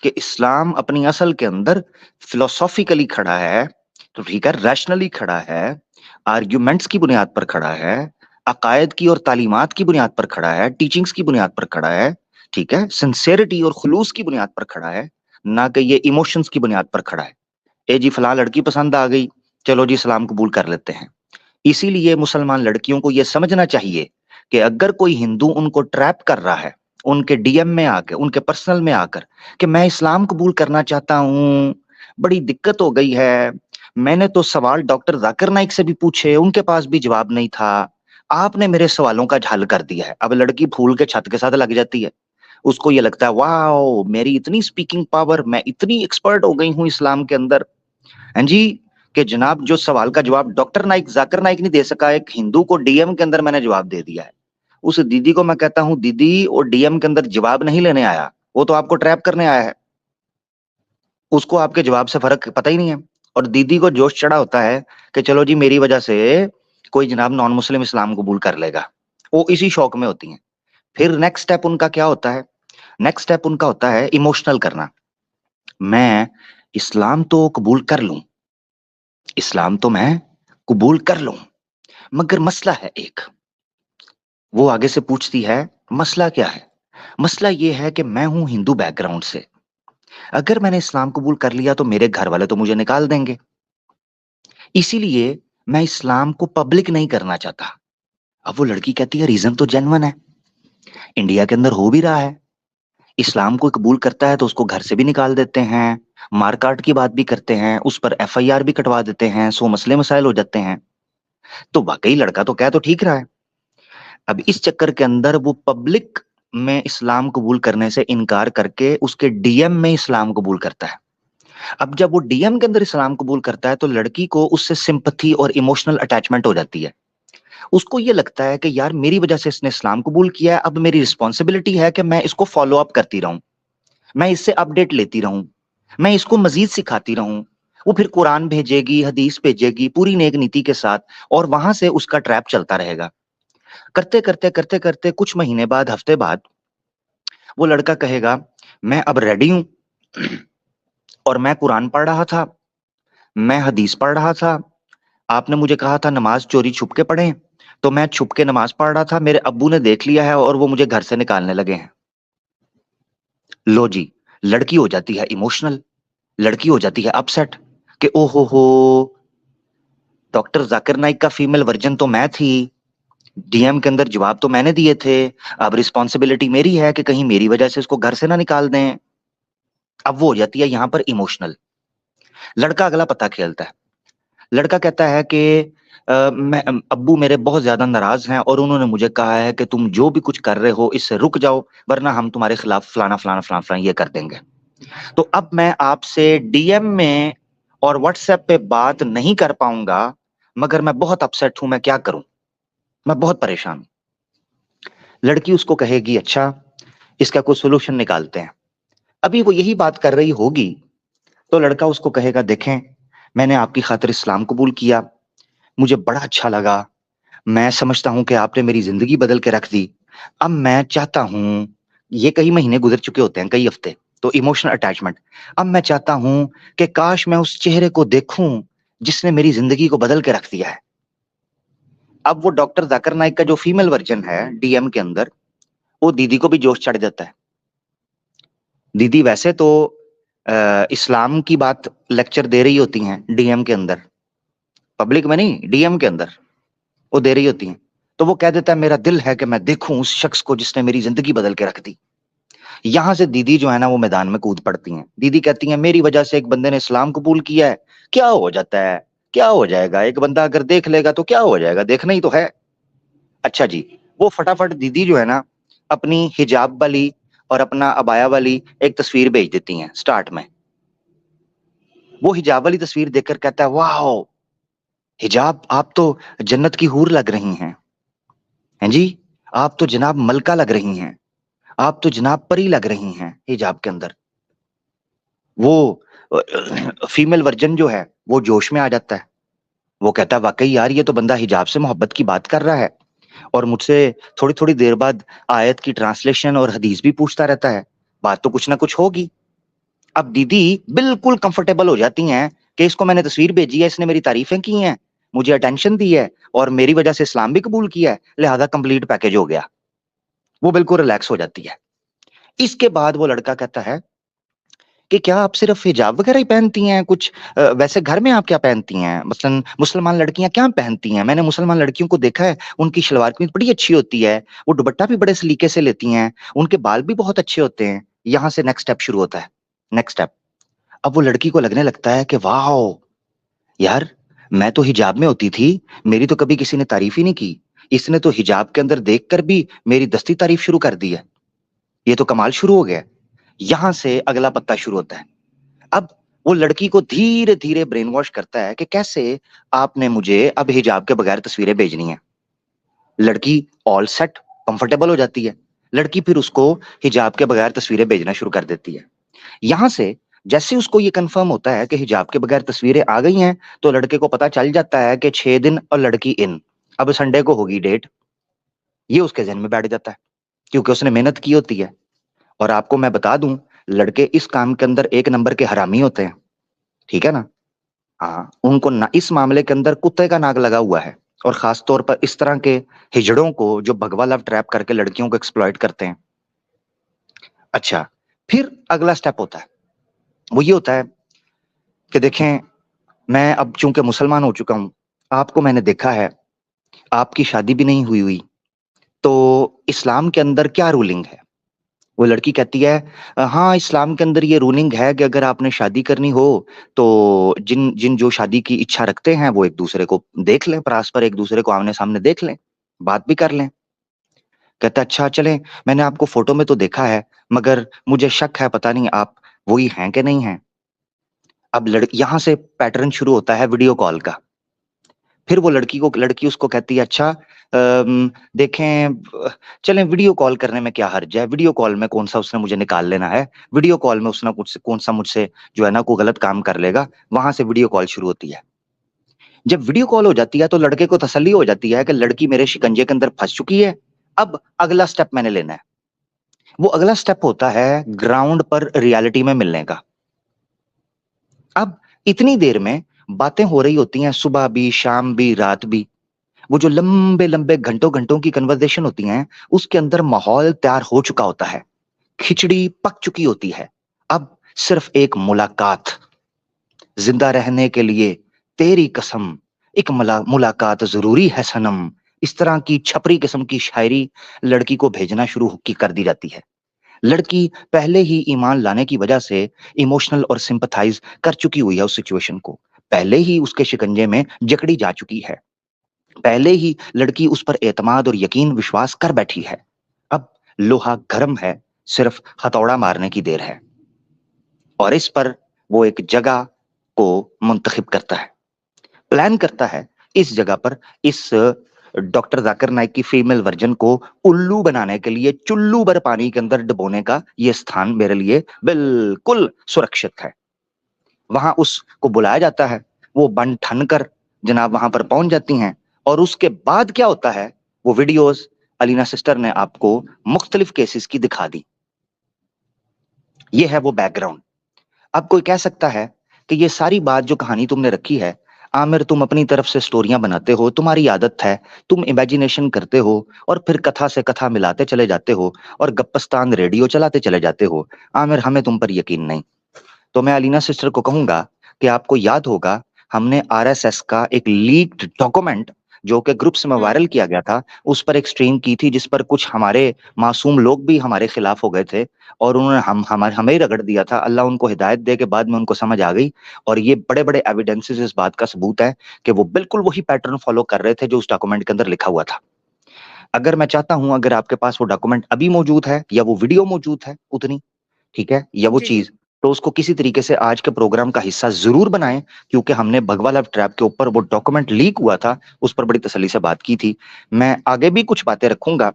कि इस्लाम अपनी असल के अंदर फिलोसॉफिकली खड़ा है, तो ठीक है, रैशनली खड़ा है, आर्ग्यूमेंट्स की बुनियाद पर खड़ा है, अकायद की और तालीमात की बुनियाद पर खड़ा है, टीचिंग्स की बुनियाद पर खड़ा है, ठीक है, सिंसेरिटी और खुलूस की बुनियाद पर खड़ा है, ना कि ये इमोशंस की बुनियाद पर खड़ा है। ए जी फलां लड़की पसंद आ गई, चलो जी इस्लाम कबूल कर लेते हैं। इसीलिए मुसलमान लड़कियों को यह समझना चाहिए कि अगर कोई हिंदू उनको ट्रैप कर रहा है, उनके डीएम में आकर, उनके पर्सनल में आकर कि मैं इस्लाम कबूल करना चाहता हूं, बड़ी दिक्कत हो गई है, मैंने तो सवाल डॉक्टर जाकिर नाइक से भी पूछे, उनके पास भी जवाब नहीं था, आपने मेरे सवालों का हल कर दिया है। अब लड़की फूल के छत के साथ लग जाती है, उसको ये लगता है वाओ मेरी इतनी स्पीकिंग पावर, मैं इतनी एक्सपर्ट हो गई हूं इस्लाम के अंदर, हैं जी, कि जनाब जो सवाल का जवाब डॉक्टर नाइक, जाकिर नाइक नहीं दे सका, एक हिंदू को डीएम के अंदर मैंने जवाब दे दिया है। उस दीदी को मैं कहता हूं, दीदी वो डीएम के अंदर जवाब नहीं लेने आया, वो तो आपको ट्रैप करने आया है, उसको आपके जवाब से फर्क पता ही नहीं है। और दीदी को जोश चढ़ा होता है कि चलो जी मेरी वजह से कोई जनाब नॉन मुस्लिम इस्लाम कबूल कर लेगा, वो इसी शौक में होती हैं। फिर नेक्स्ट स्टेप उनका क्या होता है? नेक्स्ट स्टेप उनका होता है इमोशनल करना। मैं इस्लाम तो कबूल कर लूं, इस्लाम तो मैं कबूल कर लूं, मगर मसला है एक। वो आगे से पूछती है मसला क्या है? मसला ये है कि मैं हूं हिंदू बैकग्राउंड से, अगर मैंने इस्लाम कबूल कर लिया तो मेरे घर वाले तो मुझे निकाल देंगे, इसीलिए मैं इस्लाम को पब्लिक नहीं करना चाहता। अब वो लड़की कहती है रीजन तो जेन्युइन है, इंडिया के अंदर हो भी रहा है, इस्लाम को कबूल करता है तो उसको घर से भी निकाल देते हैं, मारकाट की बात भी करते हैं, उस पर एफआईआर भी कटवा देते हैं, 100 मसले मसाइल हो जाते हैं। तो वाकई लड़का तो कह तो ठीक रहा है। अब इस चक्कर के अंदर वो पब्लिक में इस्लाम कबूल करने से इनकार करके उसके डीएम में इस्लाम कबूल करता है। अब जब वो डीएम के अंदर इस्लाम कबूल करता है तो लड़की को उससे सिंपैथी और इमोशनल अटैचमेंट हो जाती है। उसको ये लगता है कि यार मेरी वजह से इसने इस्लाम कबूल किया है, अब मेरी रिस्पॉन्सिबिलिटी है कि मैं इसको फॉलो अप करती रहूं, मैं इससे अपडेट लेती रहूं, मैं इसको मजीद सिखाती रहूं। वो फिर कुरान भेजेगी, हदीस भेजेगी पूरी नेक नीति के साथ, और वहां से उसका ट्रैप चलता रहेगा। करते करते करते करते कुछ महीने बाद, हफ्ते बाद वो लड़का कहेगा मैं अब रेडी हूं और मैं कुरान पढ़ रहा था, मैं हदीस पढ़ रहा था, आपने मुझे कहा था नमाज चोरी छुप के पढ़ें, तो मैं छुप के नमाज पढ़ रहा था, मेरे अब्बू ने देख लिया है और वो मुझे घर से निकालने लगे हैं। लो जी, लड़की हो जाती है इमोशनल, लड़की हो जाती है अपसेट कि ओहो हो, डॉक्टर जाकिर नाइक का फीमेल वर्जन तो मैं थी, डीएम के अंदर जवाब तो मैंने दिए थे, अब रिस्पॉन्सिबिलिटी मेरी है कि कहीं मेरी वजह से इसको घर से ना निकाल दें। अब वो हो जाती है यहां पर इमोशनल। लड़का अगला पता खेलता है, लड़का कहता है कि मैं अब्बू मेरे बहुत ज्यादा नाराज हैं और उन्होंने मुझे कहा है कि तुम जो भी कुछ कर रहे हो इससे रुक जाओ, वरना हम तुम्हारे खिलाफ फलाना फलाना फलाना फलाना ये कर देंगे। तो अब मैं आपसे डीएम में और व्हाट्सएप पे बात नहीं कर पाऊंगा, मगर मैं बहुत अपसेट हूं, मैं क्या करूं, मैं बहुत परेशान हूं। लड़की उसको कहेगी अच्छा इसका कोई सोल्यूशन निकालते हैं। अभी वो यही बात कर रही होगी तो लड़का उसको कहेगा देखें मैंने आपकी खातिर इस्लाम कबूल किया, मुझे बड़ा अच्छा लगा, मैं समझता हूं कि आपने मेरी जिंदगी बदल के रख दी। अब मैं चाहता हूं, ये कई महीने गुजर चुके होते हैं, कई हफ्ते, तो इमोशनल अटैचमेंट। अब मैं चाहता हूं कि काश मैं उस चेहरे को देखूं जिसने मेरी जिंदगी को बदल के रख दिया है। अब वो डॉक्टर जाकिर नाइक का जो फीमेल वर्जन है डीएम के अंदर, वो दीदी को भी जोश चढ़ जाता है। दीदी वैसे तो इस्लाम की बात लेक्चर दे रही होती हैं डीएम के अंदर, पब्लिक में नहीं, डीएम के अंदर वो दे रही होती हैं। तो वो कह देता है मेरा दिल है कि मैं देखूं उस शख्स को जिसने मेरी जिंदगी बदल के रख दी। यहां से दीदी जो है ना वो मैदान में कूद पड़ती हैं। दीदी कहती हैं मेरी वजह से एक बंदे ने इस्लाम कबूल किया है, क्या हो जाता है, क्या हो जाएगा, एक बंदा अगर देख लेगा तो क्या हो जाएगा, देखना ही तो है। अच्छा जी, वो फटाफट दीदी जो है ना अपनी हिजाब वाली और अपना अबाया वाली एक तस्वीर भेज देती हैं स्टार्ट में। वो हिजाब वाली तस्वीर देखकर कहता है वाह हिजाब, आप तो जन्नत की हूर लग रही हैं जी, आप तो जनाब मलका लग रही हैं, आप तो जनाब परी लग रही हैं हिजाब के अंदर। वो फीमेल वर्जन जो है वो जोश में आ जाता है, वो कहता है वाकई यार ये तो बंदा हिजाब से मोहब्बत की बात कर रहा है, और मुझसे थोड़ी थोड़ी देर बाद आयत की ट्रांसलेशन और हदीस भी पूछता रहता है, बात तो कुछ ना कुछ होगी। अब दीदी बिल्कुल कंफर्टेबल हो जाती हैं कि इसको मैंने तस्वीर भेजी है, इसने मेरी तारीफें की हैं, मुझे अटेंशन दी है और मेरी वजह से इस्लाम भी कबूल किया है, लिहाजा कंप्लीट पैकेज हो गया। वो बिल्कुल रिलैक्स हो जाती है। इसके बाद वो लड़का कहता है कि क्या आप सिर्फ हिजाब वगैरह ही पहनती हैं, कुछ वैसे घर में आप क्या पहनती हैं, मसलन मुसलमान लड़कियां क्या पहनती हैं? मैंने मुसलमान लड़कियों को देखा है, उनकी शलवार कमीज बड़ी अच्छी होती है, वो दुपट्टा भी बड़े सलीके से लेती हैं, उनके बाल भी बहुत अच्छे होते हैं। यहां से नेक्स्ट स्टेप शुरू होता है। नेक्स्ट स्टेप, अब वो लड़की को लगने लगता है कि वाह यार, मैं तो हिजाब में होती थी, मेरी तो कभी किसी ने तारीफ ही नहीं की, इसने तो हिजाब के अंदर देखकर भी मेरी दस्ती तारीफ शुरू कर दी है, ये तो कमाल शुरू हो गया। यहां से अगला पत्ता शुरू होता है। अब वो लड़की को धीरे धीरे ब्रेन वॉश करता है कि कैसे आपने मुझे अब हिजाब के बगैर तस्वीरें भेजनी है। लड़की ऑल सेट कंफर्टेबल हो जाती है, लड़की फिर उसको हिजाब के बगैर तस्वीरें भेजना शुरू कर देती है। यहां से जैसे उसको ये कंफर्म होता है कि हिजाब के बगैर तस्वीरें आ गई हैं, तो लड़के को पता चल जाता है कि 6 दिन और लड़की इन, अब संडे को होगी डेट। ये उसके जहन में बैठ जाता है क्योंकि उसने मेहनत की होती है। और आपको मैं बता दूं, लड़के इस काम के अंदर एक नंबर के हरामी होते हैं, ठीक है ना। हाँ, उनको ना इस मामले के अंदर कुत्ते का नाक लगा हुआ है, और खास तौर पर इस तरह के हिजड़ों को जो भगवा लव ट्रैप करके लड़कियों को एक्सप्लॉइट करते हैं। अच्छा, फिर अगला स्टेप होता है, वो ये होता है कि देखें मैं अब चूंकि मुसलमान हो चुका हूं, आपको मैंने देखा है, आपकी शादी भी नहीं हुई, तो इस्लाम के अंदर क्या रूलिंग है? वो लड़की कहती है हाँ, इस्लाम के अंदर ये रूलिंग है कि अगर आपने शादी करनी हो तो जिन जो शादी की इच्छा रखते हैं वो एक दूसरे को देख लें, परस्पर एक दूसरे को आमने सामने देख लें, बात भी कर लें। कहता अच्छा चलें, मैंने आपको फोटो में तो देखा है मगर मुझे शक है, पता नहीं आप वही हैं कि नहीं हैं। अब यहां से पैटर्न शुरू होता है वीडियो कॉल का। फिर वो लड़की उसको कहती है अच्छा देखें चलें वीडियो कॉल करने में क्या हर्ज है, वीडियो कॉल में कौन सा उसने मुझे निकाल लेना है, वीडियो कॉल में उसने कौन सा मुझसे जो है ना कोई गलत काम कर लेगा। वहां से वीडियो कॉल शुरू होती है। जब वीडियो कॉल हो जाती है तो लड़के को तसल्ली हो जाती है कि लड़की मेरे शिकंजे के अंदर फंस चुकी है, अब अगला स्टेप मैंने लेना है। वो अगला स्टेप होता है ग्राउंड पर रियलिटी में मिलने का। अब इतनी देर में बातें हो रही होती हैं, सुबह भी, शाम भी, रात भी। वो जो लंबे लंबे घंटों की कन्वर्सेशन होती हैं, उसके अंदर माहौल तैयार हो चुका होता है, खिचड़ी पक चुकी होती है। अब सिर्फ एक मुलाकात, जिंदा रहने के लिए तेरी कसम एक मुलाकात जरूरी है सनम, इस तरह की छपरी किस्म की शायरी लड़की को भेजना शुरू कर दी जाती है। लड़की पहले ही ईमान लाने की वजह से इमोशनल और सिंपथाइज कर चुकी हुई है उस सिचुएशन को, पहले ही उसके शिकंजे में जकड़ी जा चुकी है, पहले ही लड़की उस पर एतमाद और यकीन विश्वास कर बैठी है। अब लोहा गर्म है, सिर्फ हथौड़ा मारने की देर है। और इस पर वो एक जगह को मुंतखब करता है, प्लान करता है इस जगह पर इस डॉक्टर जाकिर नाइक की फीमेल वर्जन को उल्लू बनाने के लिए चुल्लू भर पानी के अंदर डुबोने का ये स्थान मेरे लिए बिल्कुल सुरक्षित है। वहां उसको बुलाया जाता है, वो बन ठन कर जनाब वहां पर पहुंच जाती हैं, और उसके बाद क्या होता है वो वीडियोस अलीना सिस्टर ने आपको मुख्तलिफ केसेस की दिखा दी। ये है वो बैकग्राउंड। अब कोई कह सकता है कि ये सारी बात जो कहानी तुमने रखी है आमिर, तुम अपनी तरफ से स्टोरियां बनाते हो, तुम्हारी आदत है, तुम इमेजिनेशन करते हो और फिर कथा से कथा मिलाते चले जाते हो और गप्पस्तान रेडियो चलाते चले जाते हो। आमिर, हमें तुम पर यकीन नहीं। तो मैं अलीना सिस्टर को कहूंगा कि आपको याद होगा हमने आरएसएस का एक लीक्ड डॉक्यूमेंट जो कि ग्रुप्स में वायरल किया गया था, उस पर एक स्ट्रीम की थी जिस पर कुछ हमारे मासूम लोग भी हमारे खिलाफ हो गए थे और उन्होंने हमें ही रगड़ दिया था। अल्लाह उनको हिदायत दे के बाद में उनको समझ आ गई, और ये बड़े बड़े एविडेंसेस इस बात का सबूत है कि वो बिल्कुल वही पैटर्न फॉलो कर रहे थे जो उस डॉक्यूमेंट के अंदर लिखा हुआ था। अगर मैं चाहता हूं, अगर आपके पास वो डॉक्यूमेंट अभी मौजूद है या वो वीडियो मौजूद है उतनी, ठीक है, या वो चीज, तो उसको किसी तरीके से आज के प्रोग्राम का हिस्सा जरूर बनाएं, क्योंकि हमने भगवा लव ट्रैप के ऊपर वो डॉक्यूमेंट लीक हुआ था उस पर बड़ी तसल्ली से बात की थी। मैं आगे भी कुछ बातें रखूंगा,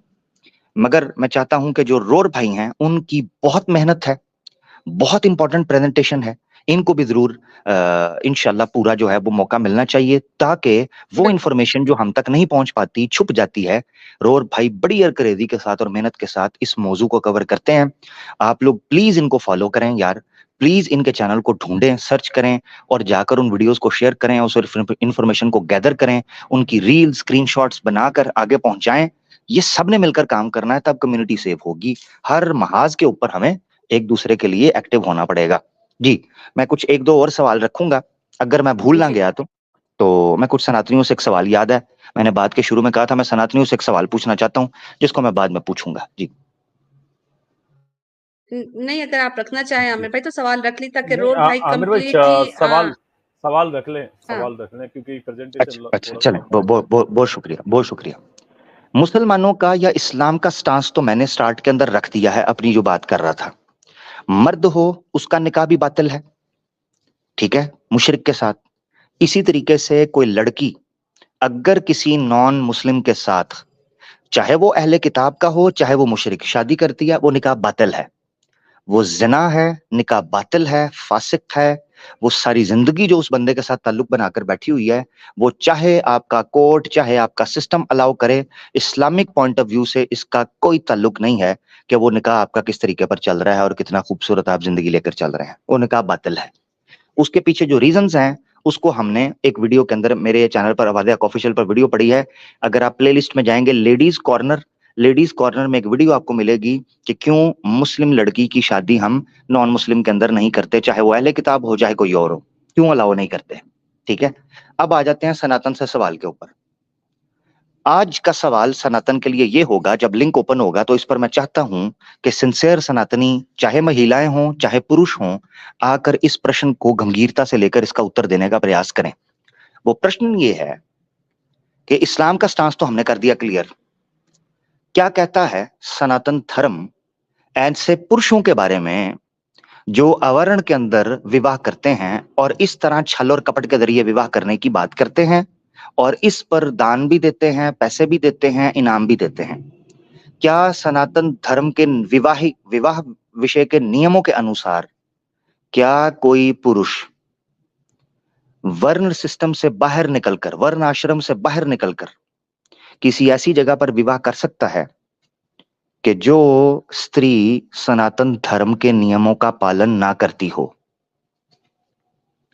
मगर मैं चाहता हूं कि जो रोर भाई हैं उनकी बहुत मेहनत है, बहुत इंपॉर्टेंट प्रेजेंटेशन है, इनको भी जरूर इंशाल्लाह पूरा जो है वो मौका मिलना चाहिए, ताकि वो इंफॉर्मेशन जो हम तक नहीं पहुंच पाती, छुप जाती है, रोर भाई बड़ी अरकरेजी के साथ और मेहनत के साथ इस मौजू को कवर करते हैं। आप लोग प्लीज इनको फॉलो करें यार, प्लीज इनके चैनल को ढूंढें, सर्च करें और जाकर उन वीडियोस को शेयर करें, उस इंफॉर्मेशन को गैदर करें, उनकी रील स्क्रीनशॉट्स बनाकर आगे पहुंचाएं। ये सब ने मिलकर काम करना है, तब कम्युनिटी सेफ होगी। हर महाज के ऊपर हमें एक दूसरे के लिए एक्टिव होना पड़ेगा। जी, मैं कुछ एक दो और सवाल रखूंगा, अगर मैं भूल ना गया तो मैं कुछ सनातनियों से एक सवाल याद है, मैंने बात के शुरू में कहा था मैं सनातनियों से एक सवाल पूछना चाहता हूं जिसको मैं बाद में पूछूंगा। जी नहीं, अगर आप रखना चाहें आमिर भाई तो सवाल रख ली, ताकि नहीं, रोल भाई आमिर भाई कंप्लीटली सवाल रख लें, सवाल रख लें क्योंकि प्रेजेंटेशन अच्छा चलें, बहुत शुक्रिया, बहुत शुक्रिया। मुसलमानों का या इस्लाम का स्टांस तो मैंने स्टार्ट के अंदर रख दिया है अपनी जो बात कर रहा था। मर्द हो उसका निकाह भी बातिल है, ठीक है, मुशरिक के साथ। इसी तरीके से कोई लड़की अगर किसी नॉन मुस्लिम के साथ, चाहे वो अहले किताब का हो चाहे वो मुशरिक, शादी करती है, वो निकाह बातिल है, वो जिना है, निकाह बातिल है, फासिक है। वो सारी जिंदगी जो उस बंदे के साथ ताल्लुक बनाकर बैठी हुई है, वो चाहे आपका कोर्ट चाहे आपका सिस्टम अलाउ करे, इस्लामिक पॉइंट ऑफ व्यू से इसका कोई ताल्लुक नहीं है कि वो निकाह आपका किस तरीके पर चल रहा है और कितना खूबसूरत आप जिंदगी लेकर चल रहे हैं, वो निकाह बातिल है। उसके पीछे जो रीजंस हैं उसको हमने एक वीडियो के अंदर मेरे चैनल पर आवाज़ हक ऑफिशियल पर वीडियो पड़ी है। अगर आप प्लेलिस्ट में जाएंगे लेडीज कॉर्नर में एक वीडियो आपको मिलेगी कि क्यों मुस्लिम लड़की की शादी हम नॉन मुस्लिम के अंदर नहीं करते, चाहे वो अहले किताब हो चाहे कोई और हो, क्यों अलाउ नहीं करते। ठीक है, अब आ जाते हैं सनातन से सवाल के ऊपर। आज का सवाल सनातन के लिए ये होगा, जब लिंक ओपन होगा तो इस पर मैं चाहता हूं कि सिंसियर सनातनी, चाहे महिलाएं हों चाहे पुरुष हों, आकर इस प्रश्न को गंभीरता से लेकर इसका उत्तर देने का प्रयास करें। वो प्रश्न ये है कि इस्लाम का स्टांस तो हमने कर दिया क्लियर, क्या कहता है सनातन धर्म ऐसे पुरुषों के बारे में जो आवरण के अंदर विवाह करते हैं और इस तरह छल और कपट के जरिए विवाह करने की बात करते हैं और इस पर दान भी देते हैं, पैसे भी देते हैं, इनाम भी देते हैं। क्या सनातन धर्म के विवाह विषय के नियमों के अनुसार क्या कोई पुरुष वर्ण सिस्टम से बाहर निकलकर, वर्ण आश्रम से बाहर निकलकर किसी ऐसी जगह पर विवाह कर सकता है कि जो स्त्री सनातन धर्म के नियमों का पालन ना करती हो?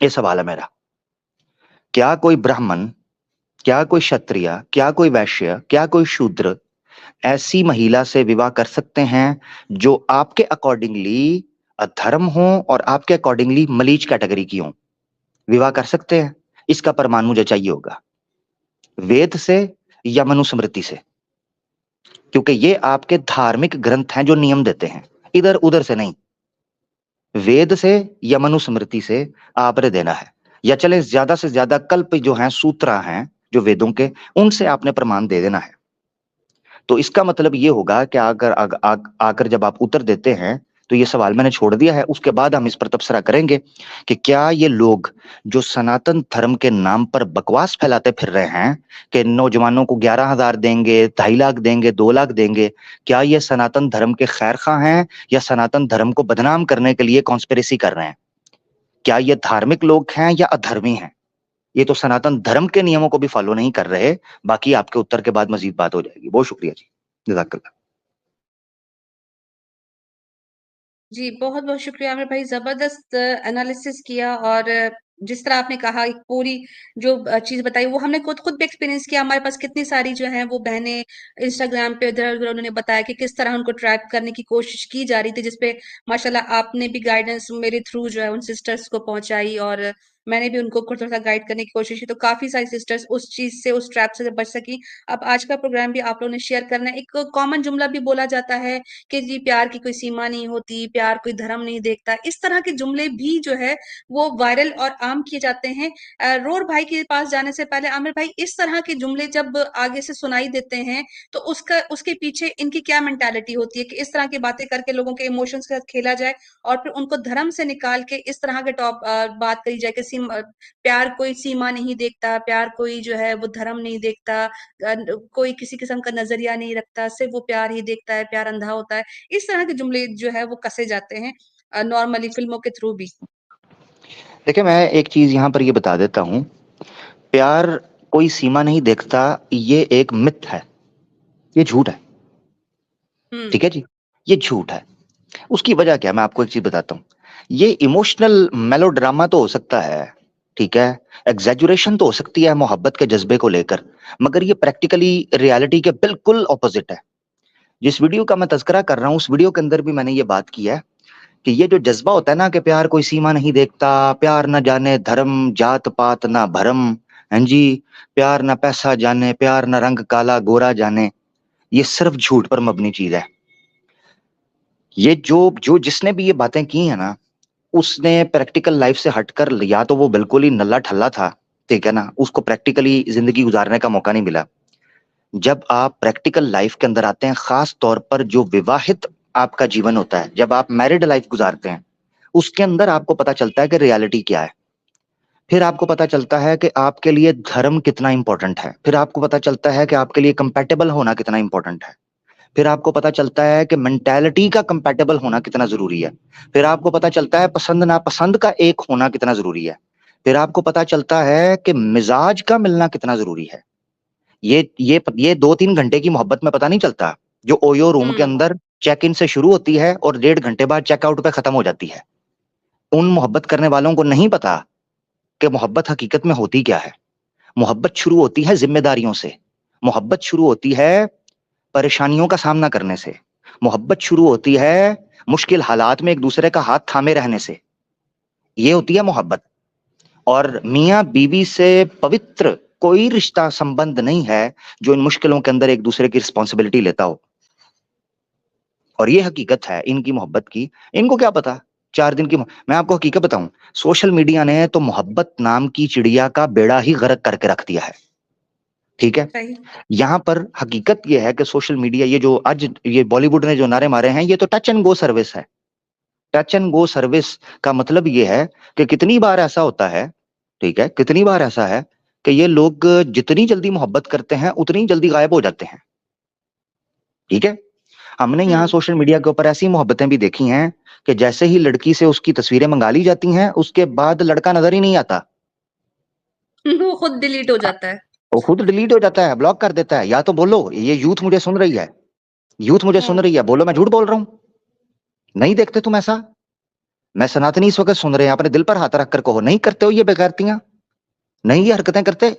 यह सवाल है मेरा। क्या कोई ब्राह्मण, क्या कोई क्षत्रिय, क्या कोई वैश्य, क्या कोई शूद्र ऐसी महिला से विवाह कर सकते हैं जो आपके अकॉर्डिंगली अधर्म हो और आपके अकॉर्डिंगली मलीज कैटेगरी की हो? विवाह कर सकते हैं? इसका प्रमाण मुझे चाहिए होगा, वेद से या मनुस्मृति से, क्योंकि ये आपके धार्मिक ग्रंथ हैं जो नियम देते हैं, इधर उधर से नहीं। वेद से या मनुस्मृति से आपने देना है, या चले ज्यादा से ज्यादा कल्प जो हैं, सूत्र हैं जो वेदों के, उनसे आपने प्रमाण दे देना है। तो इसका मतलब ये होगा कि अगर आकर जब आप उत्तर देते हैं तो ये सवाल मैंने छोड़ दिया है, उसके बाद हम इस पर तबसरा करेंगे कि क्या ये लोग जो सनातन धर्म के नाम पर बकवास फैलाते फिर रहे हैं कि नौजवानों को 11,000 देंगे, 2.5 लाख देंगे, 2 लाख देंगे, क्या ये सनातन धर्म के खैरखा हैं या सनातन धर्म को बदनाम करने के लिए कॉन्स्पिरेसी कर रहे हैं? क्या ये धार्मिक लोग हैं या अधर्मी हैं? ये तो सनातन धर्म के नियमों को भी फॉलो नहीं कर रहे। बाकी आपके उत्तर के बाद मजीद बात हो जाएगी। बहुत शुक्रिया जी, जज़ाकल्लाह। जी, बहुत-बहुत शुक्रिया आमिर भाई, ज़बरदस्त एनालिसिस किया और जिस तरह आपने कहा एक पूरी जो चीज़ बताई वो हमने खुद भी एक्सपीरियंस किया। हमारे पास कितनी सारी जो हैं वो बहनें इंस्टाग्राम पे इधर-उधर उन्होंने बताया कि किस तरह उनको ट्रैक करने की कोशिश की जा रही थी, जिसपे माशाल्लाह आपने भी गाइडेंस मेरे थ्रू जो है उन सिस्टर्स को पहुँचाई और मैंने भी उनको थोड़ा-सा गाइड करने की कोशिश की। तो काफ़ी सारी सिस्टर्स उस चीज़ से, उस ट्रैप से बच सकी। अब आज का प्रोग्राम भी आप लोगों ने शेयर करना है। एक कॉमन जुमला भी बोला जाता है कि जी प्यार की कोई सीमा नहीं होती, प्यार कोई धर्म नहीं देखता। इस तरह के जुमले भी जो है वो वायरल और आम किए जाते हैं। रोर भाई के पास जाने से पहले आमिर भाई, इस तरह के जुमले जब आगे से सुनाई देते हैं तो उसके पीछे इनकी क्या मेंटालिटी होती है कि इस तरह की बातें करके लोगों के इमोशंस के साथ खेला जाए और फिर उनको धर्म से निकाल के इस तरह के बात करी जाए कि प्यार कोई सीमा नहीं देखता, प्यार कोई जो है वो धर्म नहीं देखता, कोई किसी किस्म का नजरिया नहीं रखता, सिर्फ वो प्यार ही देखता है, प्यार अंधा होता है। इस तरह के जुमले जो है वो कसे जाते हैं नॉर्मली फिल्मों के थ्रू भी। देखिए, मैं एक चीज यहाँ पर ये बता देता हूँ, प्यार कोई सीमा नहीं देखता, ये एक मिथ है, ये झूठ है। ठीक है जी, ये झूठ है। उसकी वजह क्या है, मैं आपको एक चीज बताता हूँ। ये इमोशनल मेलोड्रामा तो हो सकता है, ठीक है, एग्जैजुरेशन तो हो सकती है मोहब्बत के जज्बे को लेकर, मगर ये प्रैक्टिकली रियलिटी के बिल्कुल ऑपोजिट है। जिस वीडियो का मैं तज़किरा कर रहा हूँ उस वीडियो के अंदर भी मैंने ये बात की है कि ये जो जज्बा होता है ना कि प्यार कोई सीमा नहीं देखता, प्यार न जाने धर्म जात पात ना भरम, हैं जी, प्यार न पैसा जाने, प्यार न रंग काला गोरा जाने, ये सिर्फ झूठ पर मबनी चीज है। ये जो जिसने भी ये बातें की है ना, उसने प्रैक्टिकल लाइफ से हटकर, या तो वो बिल्कुल ही नल्ला ठल्ला था, ठीक है ना, उसको प्रैक्टिकली जिंदगी गुजारने का मौका नहीं मिला। जब आप प्रैक्टिकल लाइफ के अंदर आते हैं, खास तौर पर जो विवाहित आपका जीवन होता है, जब आप मैरिड लाइफ गुजारते हैं, उसके अंदर आपको पता चलता है कि रियलिटी क्या है। फिर आपको पता चलता है कि आपके लिए धर्म कितना इंपॉर्टेंट है, फिर आपको पता चलता है कि आपके लिए कंपैटिबल होना कितना इंपॉर्टेंट है, फिर आपको पता चलता है कि मेंटालिटी का कंपैटिबल होना कितना जरूरी है, फिर आपको पता चलता है पसंद नापसंद का एक होना कितना जरूरी है, फिर आपको पता चलता है कि मिजाज का मिलना कितना जरूरी है। ये 2-3 घंटे की मोहब्बत में पता नहीं चलता, जो ओयो रूम के अंदर चेक इन से शुरू होती है और 1.5 घंटे बाद चेकआउट पे खत्म हो जाती है। उन मोहब्बत करने वालों को नहीं पता कि मोहब्बत हकीकत में होती क्या है। मोहब्बत शुरू होती है जिम्मेदारियों से, मोहब्बत शुरू होती है परेशानियों का सामना करने से, मोहब्बत शुरू होती है मुश्किल हालात में एक दूसरे का हाथ थामे रहने से। ये होती है मोहब्बत। और मियाँ बीवी से पवित्र कोई रिश्ता संबंध नहीं है जो इन मुश्किलों के अंदर एक दूसरे की रिस्पॉन्सिबिलिटी लेता हो। और ये हकीकत है इनकी मोहब्बत की। इनको क्या पता 4 दिन की। मैं आपको हकीकत बताऊं, सोशल मीडिया ने तो मोहब्बत नाम की चिड़िया का बेड़ा ही गर्क करके रख दिया है। ठीक है, यहाँ पर हकीकत ये है कि सोशल मीडिया, ये जो आज ये बॉलीवुड ने जो नारे मारे हैं, ये तो टच एंड गो सर्विस है। टच एंड गो सर्विस का मतलब ये है कि कितनी बार ऐसा होता है, ठीक है, कितनी बार ऐसा है कि ये लोग जितनी जल्दी मोहब्बत करते हैं उतनी जल्दी गायब हो जाते हैं। ठीक है, हमने यहाँ सोशल मीडिया के ऊपर ऐसी मोहब्बतें भी देखी हैं कि जैसे ही लड़की से उसकी तस्वीरें मंगा ली जाती हैं, उसके बाद लड़का नजर ही नहीं आता, वो खुद डिलीट हो जाता है, वो खुद डिलीट हो जाता है, ब्लॉक कर देता है। या तो बोलो, ये यूथ मुझे सुन रही है, यूथ मुझे सुन रही है, बोलो मैं झूठ बोल रहा हूं? नहीं देखते तुम ऐसा? मैं सनातनी इस वक्त सुन रहे हैं, अपने दिल पर हाथ रख कर कहो, नहीं करते हो ये बेगैरतियां? नहीं ये हरकतें करते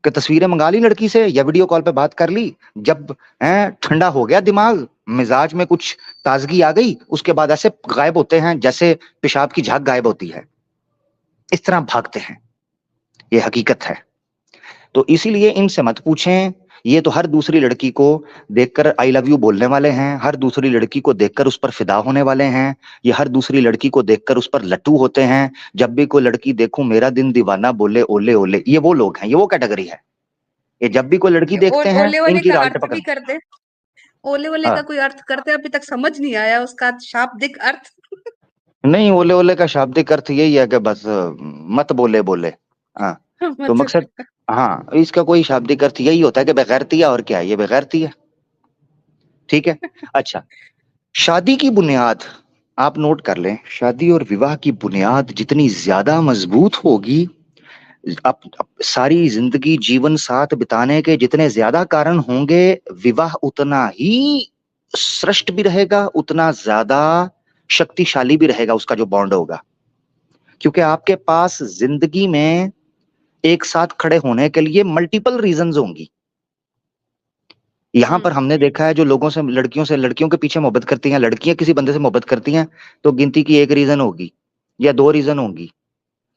कि तस्वीरें मंगा ली लड़की से या वीडियो कॉल पे बात कर ली, जब ठंडा हो गया दिमाग, मिजाज में कुछ ताजगी आ गई, उसके बाद ऐसे गायब होते हैं जैसे पेशाब की झाग गायब होती है, इस तरह भागते हैं। ये हकीकत है। तो इसीलिए इनसे मत पूछें। ये तो हर दूसरी लड़की को देखकर आई लव यू बोलने वाले हैं, हर दूसरी लड़की को देखकर उस पर फिदा होने वाले हैं, ये हर दूसरी लड़की को देखकर उस पर लट्टू होते हैं। जब भी कोई लड़की देखूं मेरा दिन दीवाना बोले ओले ओले, ये वो लोग हैं, ये वो कैटेगरी है। ये जब भी कोई लड़की देखते हैं इनकी राल्ट पकड़ करते, ओले ओले का कोई अर्थ करते, अभी तक समझ नहीं आया उसका शाब्दिक अर्थ। नहीं, ओले ओले का शाब्दिक अर्थ यही है कि बस मत बोले बोले। हाँ, तो मकसद, हाँ, इसका कोई शाब्दिक अर्थ यही होता है कि बेगैरती है, और क्या है, ये बेगैरती है। ठीक है। अच्छा, शादी की बुनियाद आप नोट कर लें, शादी और विवाह की बुनियाद जितनी ज्यादा मजबूत होगी, अब सारी जिंदगी जीवन साथ बिताने के जितने ज्यादा कारण होंगे, विवाह उतना ही श्रेष्ठ भी रहेगा, उतना ज्यादा शक्तिशाली भी रहेगा उसका जो बॉन्ड होगा। क्योंकि आपके पास जिंदगी में एक साथ खड़े होने के लिए मल्टीपल रीजंस होंगी। यहां पर हमने देखा है जो लोगों से लड़कियों के पीछे मोहब्बत करती हैं, लड़कियां किसी बंदे से मोहब्बत करती हैं तो गिनती की एक रीजन होगी या दो रीजन होंगी।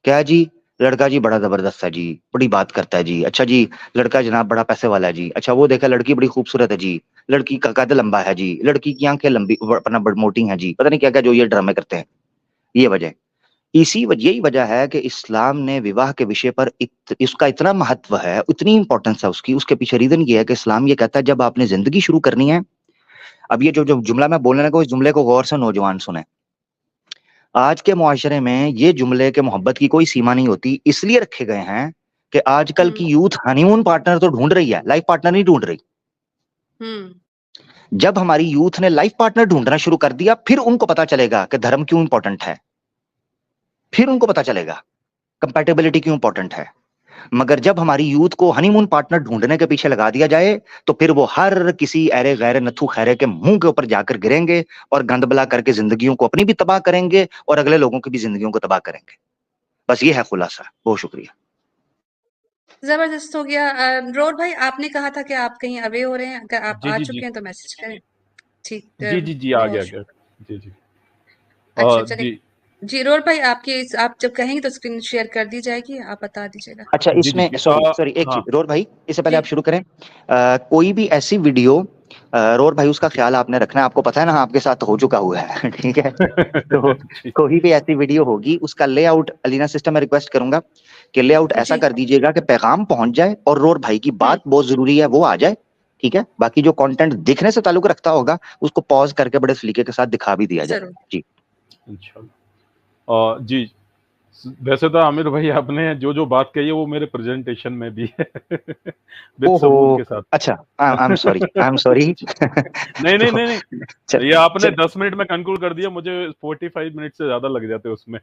क्या जी, लड़का जी बड़ा जबरदस्त है जी, बड़ी बात करता है जी, अच्छा जी लड़का जनाब बड़ा पैसे वाला है जी, अच्छा वो देखा लड़की बड़ी खूबसूरत है जी, लड़की का कद लंबा है जी, लड़की की आंखें लंबी अपना मोटी हैं जी, पता नहीं क्या क्या जो ये ड्रामे करते हैं। ये वजह, यही वजह है कि इस्लाम ने विवाह के विषय पर इसका इतना महत्व है, इतनी इंपॉर्टेंस है उसकी। उसके पीछे रीजन ये है कि इस्लाम ये कहता है जब आपने जिंदगी शुरू करनी है। अब ये जो जुमला मैं बोलने लगा, इस जुमले को गौर से नौजवान सुने। आज के मुआशरे में ये जुमले के मोहब्बत की कोई सीमा नहीं होती, इसलिए रखे गए हैं कि आजकल की यूथ हनीमून पार्टनर तो ढूंढ रही है, लाइफ पार्टनर नहीं ढूंढ रही। जब हमारी यूथ ने लाइफ पार्टनर ढूंढना शुरू कर दिया, फिर उनको पता चलेगा कि धर्म क्यों इंपॉर्टेंट है, फिर उनको पता चलेगा कंपैटिबिलिटी क्यों इंपॉर्टेंट है। मगर जब हमारी यूथ को हनीमून पार्टनर ढूंढने के पीछे लगा दिया जाए तो फिर वो हर किसी अरे गैर नथु खैरे के मुंह के ऊपर जाकर गिरेंगे और गंदबला करके जिंदगियों को अपनी भी तबाह करेंगे और अगले लोगों की भी जिंदगियों को तबाह करेंगे। बस ये है खुलासा। बहुत शुक्रिया। जबरदस्त हो गया। रोड भाई, आपने कहा था कि आप कहीं अवे हो रहे हैं, अगर आप जी आ जी चुके जी हैं तो मैसेज करें। ठीक, जी जी जी आ बहुत गया शुक्रिया। जी जी अच्छा चलिए जी जी, रोड भाई आप जब कहेंगे तो स्क्रीन शेयर कर दी जाएगी, आप बता दीजिएगा। अच्छा, जी जी इसमें जी सॉरी एक हाँ चीज रोर भाई, इससे पहले जी आप शुरू करें। कोई भी ऐसी वीडियो, रोर भाई उसका ख्याल आपने रखना है, आपको पता है ना आपके साथ हो चुका हुआ है ठीक है। तो कोई भी ऐसी वीडियो होगी उसका लेआउट अलीना सिस्टम में रिक्वेस्ट करूंगा कि लेआउट ऐसा जी कर दीजिएगा कि पैगाम पहुंच जाए और रोर भाई की बात बहुत जरूरी है वो आ जाए, ठीक है। बाकी जो कंटेंट दिखने से ताल्लुक रखता होगा उसको पॉज करके बड़े सलीके के साथ दिखा भी दिया जाए। जरूर जी इंशाल्लाह। जी वैसे तो आमिर भाई आपने जो जो बात कही है वो मेरे प्रेजेंटेशन में भी है विद ओहो, सबूत के साथ। अच्छा, आई एम सॉरी नहीं नहीं नहीं नहीं ये आपने 10 मिनट में कंक्लूड कर दिया, मुझे 45 मिनट से ज्यादा लग जाते उसमें।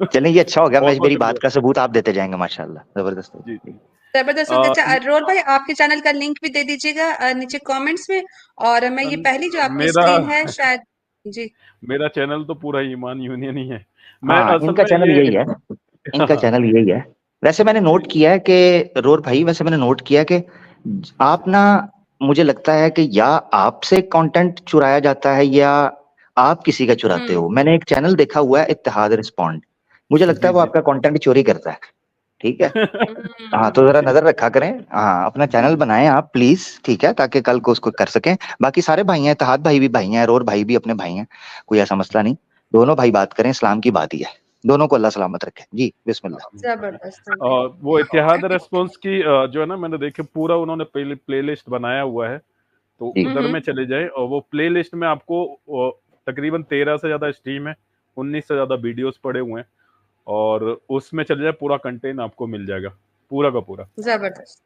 चलें, ये अच्छा हो गया, बहुत मेरी बहुत बात का सबूत आप देते जाएंगे, माशाल्लाह, जबरदस्त। जी जी जबरदस्त हो गया। अच्छा रोड भाई, आपके चैनल का लिंक भी दे दीजिएगा नीचे कमेंट्स में। और मैं ये पहली जो आपकी मेरा स्क्रीन है शायद जी मेरा चैनल तो पूरा ईमान यूनियन ही है। मैं हाँ, असल इनका में चैनल ये यही है, इनका चैनल यही है। वैसे मैंने नोट किया है कि रोर भाई, वैसे मैंने नोट किया कि आप ना, मुझे लगता है कि या आपसे कंटेंट चुराया जाता है या आप किसी का चुराते हो। मैंने एक चैनल देखा हुआ है इत्तेहाद रिस्पॉन्ड, मुझे लगता है वो आपका कंटेंट चोरी करता है, ठीक है। हाँ, तो जरा नजर रखा करें। हाँ, अपना चैनल बनाएं आप प्लीज, ठीक है, ताकि कल को उसको कर सकें। बाकी सारे भाई हैं, इत्तेहाद भाई भी भाई हैं, रोर भाई भी अपने भाई हैं, कोई ऐसा मसला नहीं। दोनों भाई बात करें, इस्लाम की बात ही है, दोनों को अल्लाह सलामत रखे। जी बिस्मिल्लाह। जबरदस्त। वो इत्तेहाद रेस्पॉन्स की जो है ना, मैंने देखे पूरा उन्होंने प्लेलिस्ट बनाया हुआ है, तो उधर में चले जाए और वो प्लेलिस्ट में आपको तकरीबन 13 से ज्यादा स्ट्रीम है, 19 से ज्यादा वीडियोस पड़े हुए हैं और उसमें चले जाए, पूरा कंटेंट आपको मिल जाएगा पूरा का पूरा। जबरदस्त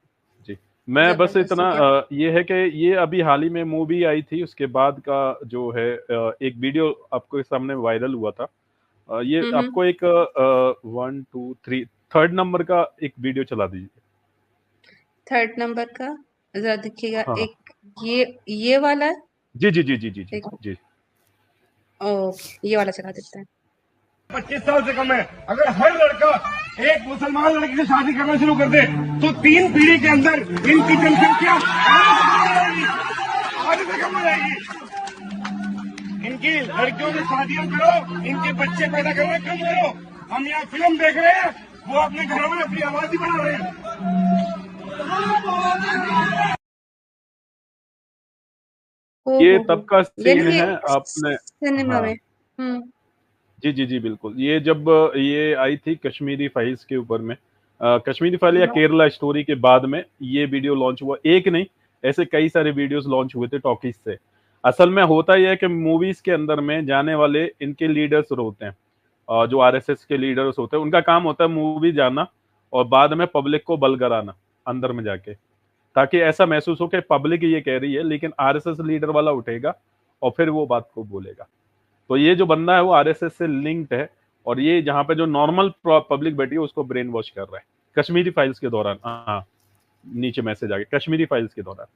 जी मैं बस इतना ये है कि ये अभी हाल ही में मूवी आई थी, उसके बाद का जो है एक वीडियो आपके सामने वायरल हुआ था। ये आपको एक 1 2 3 थर्ड नंबर का एक वीडियो चला दीजिए। थर्ड नंबर का जरा देखिएगा। हाँ। एक ये वाला है। जी जी जी जी जी जी जी ओके, ये वाला चला देते हैं। 25 साल से कम है। अगर हर लड़का एक मुसलमान लड़की से शादी करना शुरू कर दे तो 3 पीढ़ी के अंदर इनकी जनसंख्या आधे से कम हो जाएगी। इनकी लड़कियों से शादियां करो, इनके बच्चे पैदा करना कम करो। हम यहाँ फिल्म देख रहे हैं, वो अपने घरों में अपनी आवाज ही बढ़ा रहे हैं। ये तब का सीन है आपने सिनेमा में। जी जी जी बिल्कुल। ये जब ये आई थी कश्मीरी फाइल्स के ऊपर में, कश्मीरी फाइल या केरला स्टोरी के बाद में ये वीडियो लॉन्च हुआ। एक नहीं, ऐसे कई सारे वीडियोस लॉन्च हुए थे टॉकीज से। असल में होता यह है कि मूवीज के अंदर में जाने वाले इनके लीडर्स होते हैं, जो आरएसएस के लीडर्स होते हैं, उनका काम होता है मूवी जाना और बाद में पब्लिक को बल कराना अंदर में जाके, ताकि ऐसा महसूस हो कि पब्लिक ये कह रही है, लेकिन आरएसएस लीडर वाला उठेगा और फिर वो बात को बोलेगा। तो ये जो बंदा है वो आरएसएस से लिंक्ड है और ये जहां पे जो नॉर्मल पब्लिक बैठी है उसको ब्रेन वॉश कर रहा है। कश्मीरी फाइल्स के दौरान, हाँ नीचे मैसेज आ गया, कश्मीरी फाइल्स के दौरान।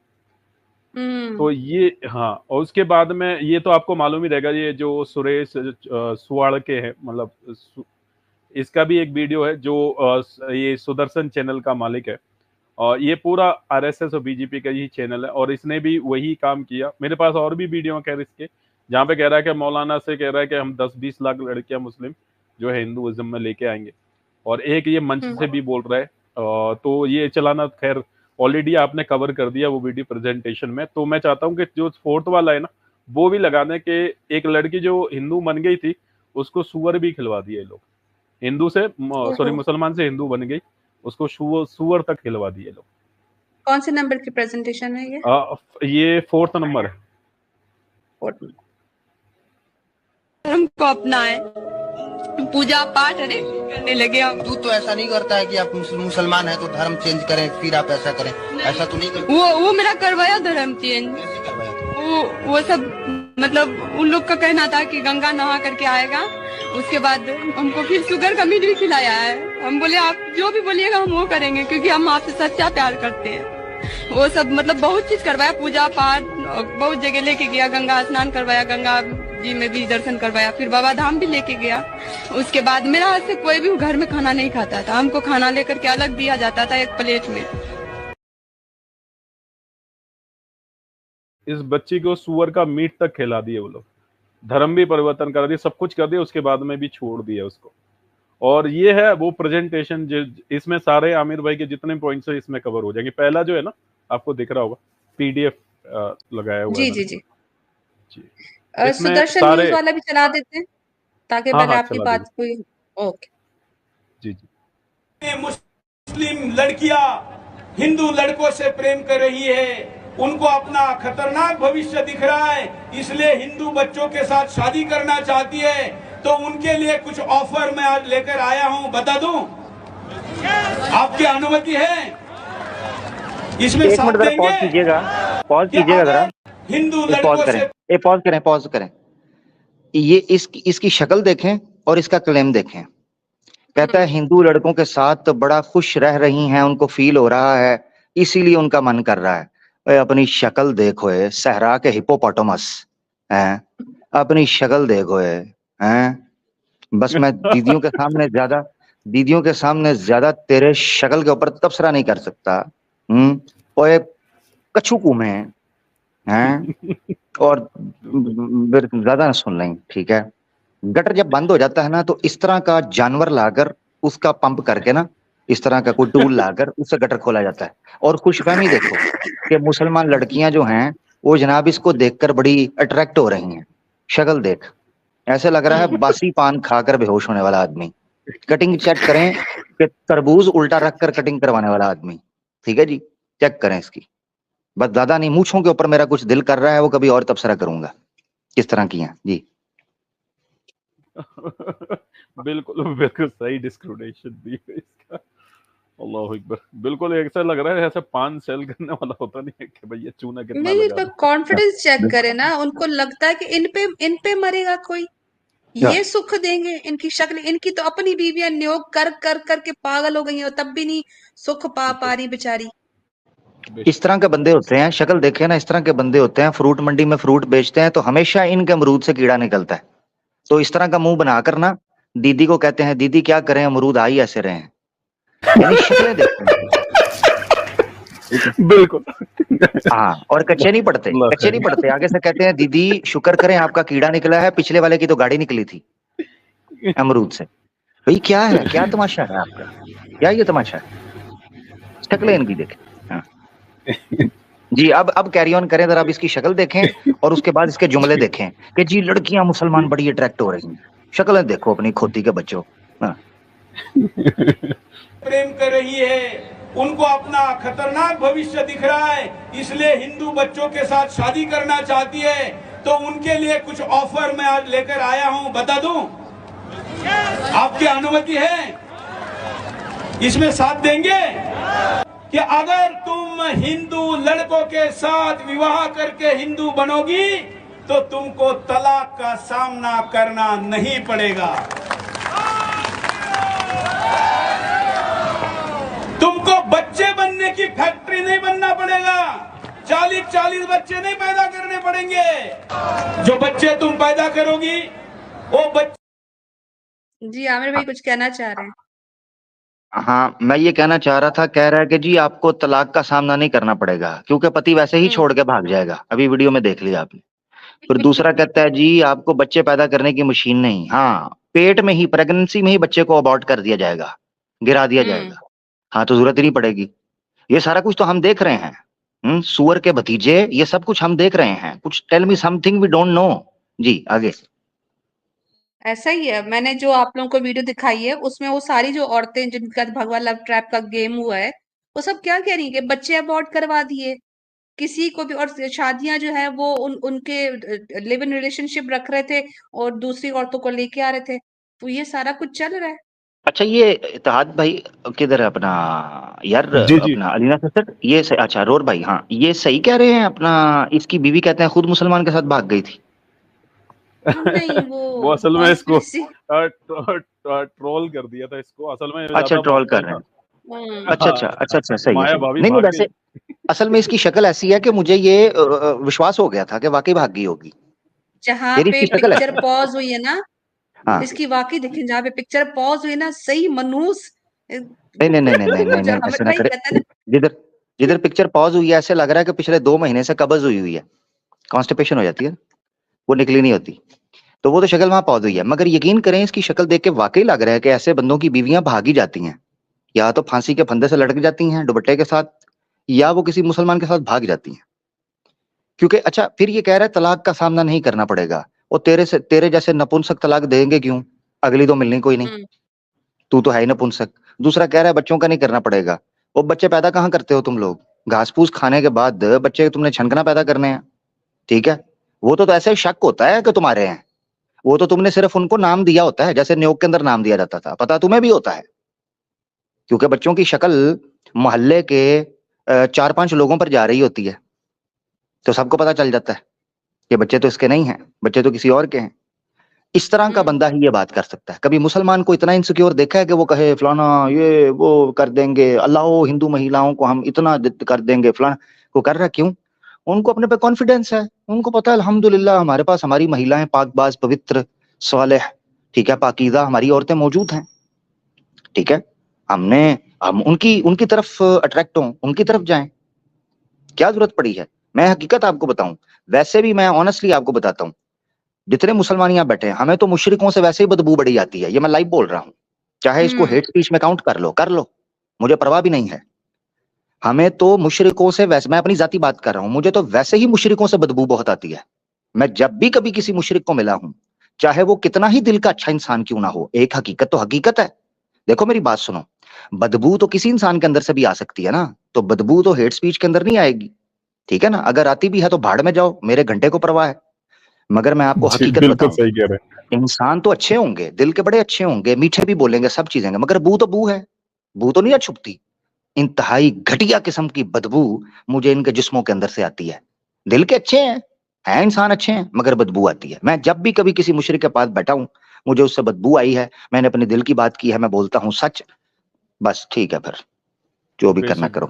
तो ये हाँ, और उसके बाद में ये तो आपको मालूम ही रहेगा, ये जो सुरेश सुवाड़ के हैं, मतलब इसका भी एक वीडियो है जो ये सुदर्शन चैनल का मालिक है, और ये पूरा आरएसएस और बीजेपी का ही चैनल है, और इसने भी वही काम किया। मेरे पास और भी वीडियो खैर इसके, जहाँ पे कह रहा है कि मौलाना से कह रहा है कि हम 10-20 लाख लड़कियां मुस्लिम जो है हिंदुइज्म में लेके आएंगे, और एक ये मंच से भी बोल रहा है। तो ये चलाना खैर ऑलरेडी आपने कवर कर दिया वो वीडियो प्रेजेंटेशन में। तो मैं चाहता हूँ कि जो 4th वाला है ना, वो भी लगाने के, एक लड़की जो हिंदू बन गई थी उसको सुअर भी खिलवा दिए लोग, हिंदू से सॉरी मुसलमान से हिंदू बन गई, उसको सुअर तक खिलवा दिए लोग। कौन से नंबर की प्रेजेंटेशन है ये 4th नंबर है। धर्म को अपनाए, पूजा पाठ अरे करने लगे हम। तू तो ऐसा नहीं करता है कि आप मुसलमान है तो धर्म चेंज करें फिर आप ऐसा करें, ऐसा तो नहीं करता। वो मेरा करवाया धर्म चेंज। वो सब मतलब उन लोग का कहना था कि गंगा नहा करके आएगा, उसके बाद हमको फिर शुगर का मीट भी खिलाया है। हम बोले आप जो भी बोलिएगा हम वो करेंगे, क्योंकि हम आपसे सच्चा प्यार करते हैं। वो सब मतलब बहुत चीज करवाया, पूजा पाठ बहुत जगह लेके गया, गंगा स्नान करवाया, गंगा जी में भी दर्शन करवाया, फिर बाबा धाम भी लेके गया। उसके बाद मेरा हाथ से कोई भी घर में खाना नहीं खाता था, हमको खाना लेकर के अलग दिया जाता था एक प्लेट में। इस बच्ची को सुअर का मीट तक खिला दिए वो लोग, धर्म भी परिवर्तन कर दिया, सब कुछ कर दिया, उसके बाद में भी छोड़ दिया उसको। और ये है वो प्रेजेंटेशन, इसमें सारे आमिर भाई के जितने पॉइंट्स है इसमें कवर हो जाएंगे। पहला जो है ना आपको दिख रहा होगा पीडीएफ लगाया हुआ है। जी। सुदर्शन न्यूज़ वाला भी चला देते हैं ताकि मैंने आपकी बात कोई ओके। जी। मुस्लिम लड़कियां हिंदू लड़कों से प्रेम कर रही है, उनको अपना खतरनाक भविष्य दिख रहा है, इसलिए हिंदू बच्चों के साथ शादी करना चाहती है। तो उनके लिए कुछ ऑफर मैं आज लेकर आया हूं, बता दूं? आपकी अनुमति है? इसमें साथ देंगे? पॉज कीजिएगा जरा, हिंदू लड़कों से पॉज करें। ये इसकी शक्ल देखें और इसका क्लेम देखें। कहता है हिंदू लड़कों के साथ बड़ा खुश रह रही हैं, उनको फील हो रहा है, इसीलिए उनका मन कर रहा है। अपनी शक्ल देखो, सहरा के हिपोपोटामस हैं, अपनी शक्ल देखो हैं। बस मैं दीदियों के सामने ज्यादा तेरे शक्ल के ऊपर तबसरा नहीं कर सकता। ओए कछू कुम हैं और ज्यादा ना सुन लें, ठीक है? गटर जब बंद हो जाता है ना, तो इस तरह का जानवर लाकर उसका पंप करके ना, इस तरह का कोई टूल लाकर उससे गटर खोला जाता है। और खुशफहमी देखो कि मुसलमान लड़कियां जो हैं वो जनाब इसको देखकर बड़ी अट्रैक्ट हो रही हैं। शक्ल देख, ऐसे लग रहा है बासी पान खाकर बेहोश होने वाला आदमी। कटिंग चेक करें कि तरबूज उल्टा रखकर कटिंग करवाने वाला आदमी, ठीक है जी? चेक करें इसकी, बस ज्यादा नहीं। मूंछों के ऊपर मेरा कुछ दिल कर रहा है, वो कभी और तबसरा करूंगा किस तरह की हैं जी। बिल्कुल सही डिस्क्रिमिनेशन दी है इसका। अल्लाह अकबर, बिल्कुल ऐसा लग रहा है ऐसा पान सेल करने वाला होता नहीं है कि भैया चूना कितना नहीं, तो कॉन्फिडेंस चेक करे ना। उनको लगता है कि इन पे मरेगा कोई, ये सुख देंगे। इनकी शक्ल, इनकी तो अपनी बीवियां नियोग कर के पागल हो गई हैं, तब भी नहीं सुख पा रही बेचारी। इस तरह के बंदे होते हैं, शक्ल देखे ना, इस तरह के बंदे होते हैं। फ्रूट मंडी में फ्रूट बेचते हैं तो हमेशा इनके अमरूद से कीड़ा निकलता है। तो इस तरह का मुंह बनाकर ना दीदी को कहते हैं, दीदी क्या करें, अमरूद आ ही ऐसे रहे हैं। यानी शक्लें देखते हैं। बिल्कुल हाँ, और कच्चे नहीं पड़ते। आगे से कहते हैं, दीदी शुक्र करें आपका कीड़ा निकला है, पिछले वाले की तो गाड़ी निकली थी अमरूद से। भाई क्या है, क्या तमाशा है आपका, क्या ये तमाशा है? शक्लें इनकी देखें। हाँ जी, अब कैरी ऑन करें जरा। अब इसकी शक्ल देखें और उसके बाद इसके जुमले देखें कि जी लड़कियां मुसलमान बड़ी अट्रैक्ट हो रही हैं। शक्लें देखो अपनी खोती के बच्चों। हाँ। प्रेम कर रही है, उनको अपना खतरनाक भविष्य दिख रहा है, इसलिए हिंदू बच्चों के साथ शादी करना चाहती है। तो उनके लिए कुछ ऑफर मैं आज लेकर आया हूं, बता दूं? आपकी अनुमति है? इसमें साथ देंगे कि अगर तुम हिंदू लड़कों के साथ विवाह करके हिंदू बनोगी तो तुमको तलाक का सामना करना नहीं पड़ेगा। बच्चे बनने की फैक्ट्री नहीं बनना पड़ेगा, 40-40 बच्चे नहीं पैदा करने पड़ेंगे। जो बच्चे तुम पैदा करोगी वो बच्चे। जी आमिर भाई कुछ कहना चाह रहे हैं? हाँ, मैं ये कहना चाह रहा था, कह रहा है कि जी आपको तलाक का सामना नहीं करना पड़ेगा क्योंकि पति वैसे ही छोड़ के भाग जाएगा। अभी वीडियो में देख लिया आपने। फिर दूसरा कहता है जी आपको बच्चे पैदा करने की मशीन नहीं, हाँ पेट में ही प्रेगनेंसी में ही बच्चे को अबॉर्ट कर दिया जाएगा, गिरा दिया जाएगा। हाँ तो जरूरत ही नहीं पड़ेगी। ये सारा कुछ तो हम देख रहे हैं। सुअर के भतीजे, ये सब कुछ हम देख रहे हैं। कुछ tell me something we don't know. जी आगे। ऐसा ही है, मैंने जो आप लोगों को वीडियो दिखाई है उसमें वो सारी जो औरतें जिनका भगवा लव ट्रैप का गेम हुआ है वो सब क्या कह रही है कि बच्चे अबॉर्ट करवा दिए किसी को भी, और शादियां जो है वो उनके लिव इन रिलेशनशिप रख रहे थे और दूसरी औरतों को लेके आ रहे थे। तो ये सारा कुछ चल रहा है। अच्छा ये इत्तेहाद भाई किधर है अपना यार? जी, जी। अपना अलीना सर ये अच्छा रोर भाई, हाँ ये सही कह रहे हैं। अपना इसकी बीवी कहते हैं खुद मुसलमान के साथ भाग गई थी। नहीं वो असल में इसको ट्रोल कर दिया था इसको असल में। अच्छा ट्रोल कर रहे हैं। अच्छा सही है। नहीं वैसे असल में इसकी शक्ल ऐसी है कि मुझे ये विश्वास हो गया था कि वाकई भाग गई होगी। जहाँ पे पिक्चर पॉज हुई है ना, हाँ। इसकी वाकई देखें जहाँ पे पिक्चर पॉज हुई ना, सही मनूस। नहीं ऐसे ना करे। जिधर पिक्चर पॉज हुई है ऐसे लग रहा है कि पिछले 2 महीने से कब्ज हुई है, कॉन्स्टिपेशन हो जाती है, वो निकली नहीं होती। तो वो तो शक्ल वहां पौध हुई है। मगर यकीन करें इसकी शक्ल देख के वाकई लग रहा है कि ऐसे बंदों की बीवियां भागी जाती हैं, या तो फांसी के फंदे से लटक जाती हैं दुपट्टे के साथ, या वो किसी मुसलमान के साथ भाग जाती हैं। क्योंकि अच्छा फिर ये कह रहा है तलाक का सामना नहीं करना पड़ेगा। वो तेरे जैसे नपुंसक तलाक देंगे क्यों? अगली तो मिलनी कोई नहीं, तू तो है ही नपुंसक। दूसरा कह रहा है बच्चों का नहीं करना पड़ेगा। वो बच्चे पैदा कहाँ करते हो तुम लोग? घास फूस खाने के बाद बच्चे तुमने छनकना पैदा करने हैं, ठीक है? वो तो ऐसे शक होता है कि तुम्हारे हैं, वो तो तुमने सिर्फ उनको नाम दिया होता है जैसे न्योक के अंदर नाम दिया जाता था। पता तुम्हें भी होता है, क्योंकि बच्चों की शक्ल मोहल्ले के 4-5 लोगों पर जा रही होती है तो सबको पता चल जाता है कि बच्चे तो इसके नहीं हैं, बच्चे तो किसी और के हैं। इस तरह का बंदा ही ये बात कर सकता है। कभी मुसलमान को इतना इनसिक्योर देखा है कि वो कहे फलाना ये वो कर देंगे, अल्लाह हिंदू महिलाओं को हम इतना कर देंगे, फलाना को कर रहा क्यों? उनको अपने पे कॉन्फिडेंस है, उनको पता है अल्हम्दुलिल्लाह हमारे पास हमारी महिलाएं पाकबाज पवित्र सालेह, ठीक है, पाकीज़ा हमारी औरतें मौजूद हैं, ठीक है। हम उनकी तरफ अट्रैक्ट हों, उनकी तरफ जाएं, क्या जरूरत पड़ी है? मैं हकीकत आपको बताऊं, वैसे भी मैं ऑनेस्टली आपको बताता हूं, जितने मुसलमान यहाँ बैठे हैं हमें तो मुशरिकों से वैसे ही बदबू बड़ी आती है। ये मैं लाइव बोल रहा हूँ, चाहे इसको हेट स्पीच में काउंट कर लो, मुझे परवाह भी नहीं है। हमें तो मुशरिकों से वैसे, मैं अपनी जाती बात कर रहा हूं, मुझे तो वैसे ही मुशरिकों से बदबू बहुत आती है। मैं जब भी कभी किसी मुशरिक को मिला हूं, चाहे वो कितना ही दिल का अच्छा इंसान क्यों ना हो, एक हकीकत तो हकीकत है। देखो मेरी बात सुनो, बदबू तो किसी इंसान के अंदर से भी आ सकती है ना, तो बदबू तो हेट स्पीच के अंदर नहीं आएगी, ठीक है ना। अगर आती भी है तो भाड़ में जाओ, मेरे घंटे को परवाह है। मगर मैं आपको हकीकत बताऊं, इंसान तो अच्छे होंगे, दिल के बड़े अच्छे होंगे, मीठे भी बोलेंगे, सब चीजें, मगर बू तो बू है, बू तो नहीं छुपती। इंतहाई घटिया किस्म की बदबू मुझे इनके जिस्मों के अंदर से आती है। दिल के अच्छे हैं इंसान अच्छे हैं, मगर बदबू आती है। मैं जब भी कभी किसी मुशरिक के पास बैठा हूं, मुझे उससे बदबू आई है, मैंने अपने दिल की बात की है, मैं बोलता हूं सच, बस ठीक है, फिर जो भी करना करो।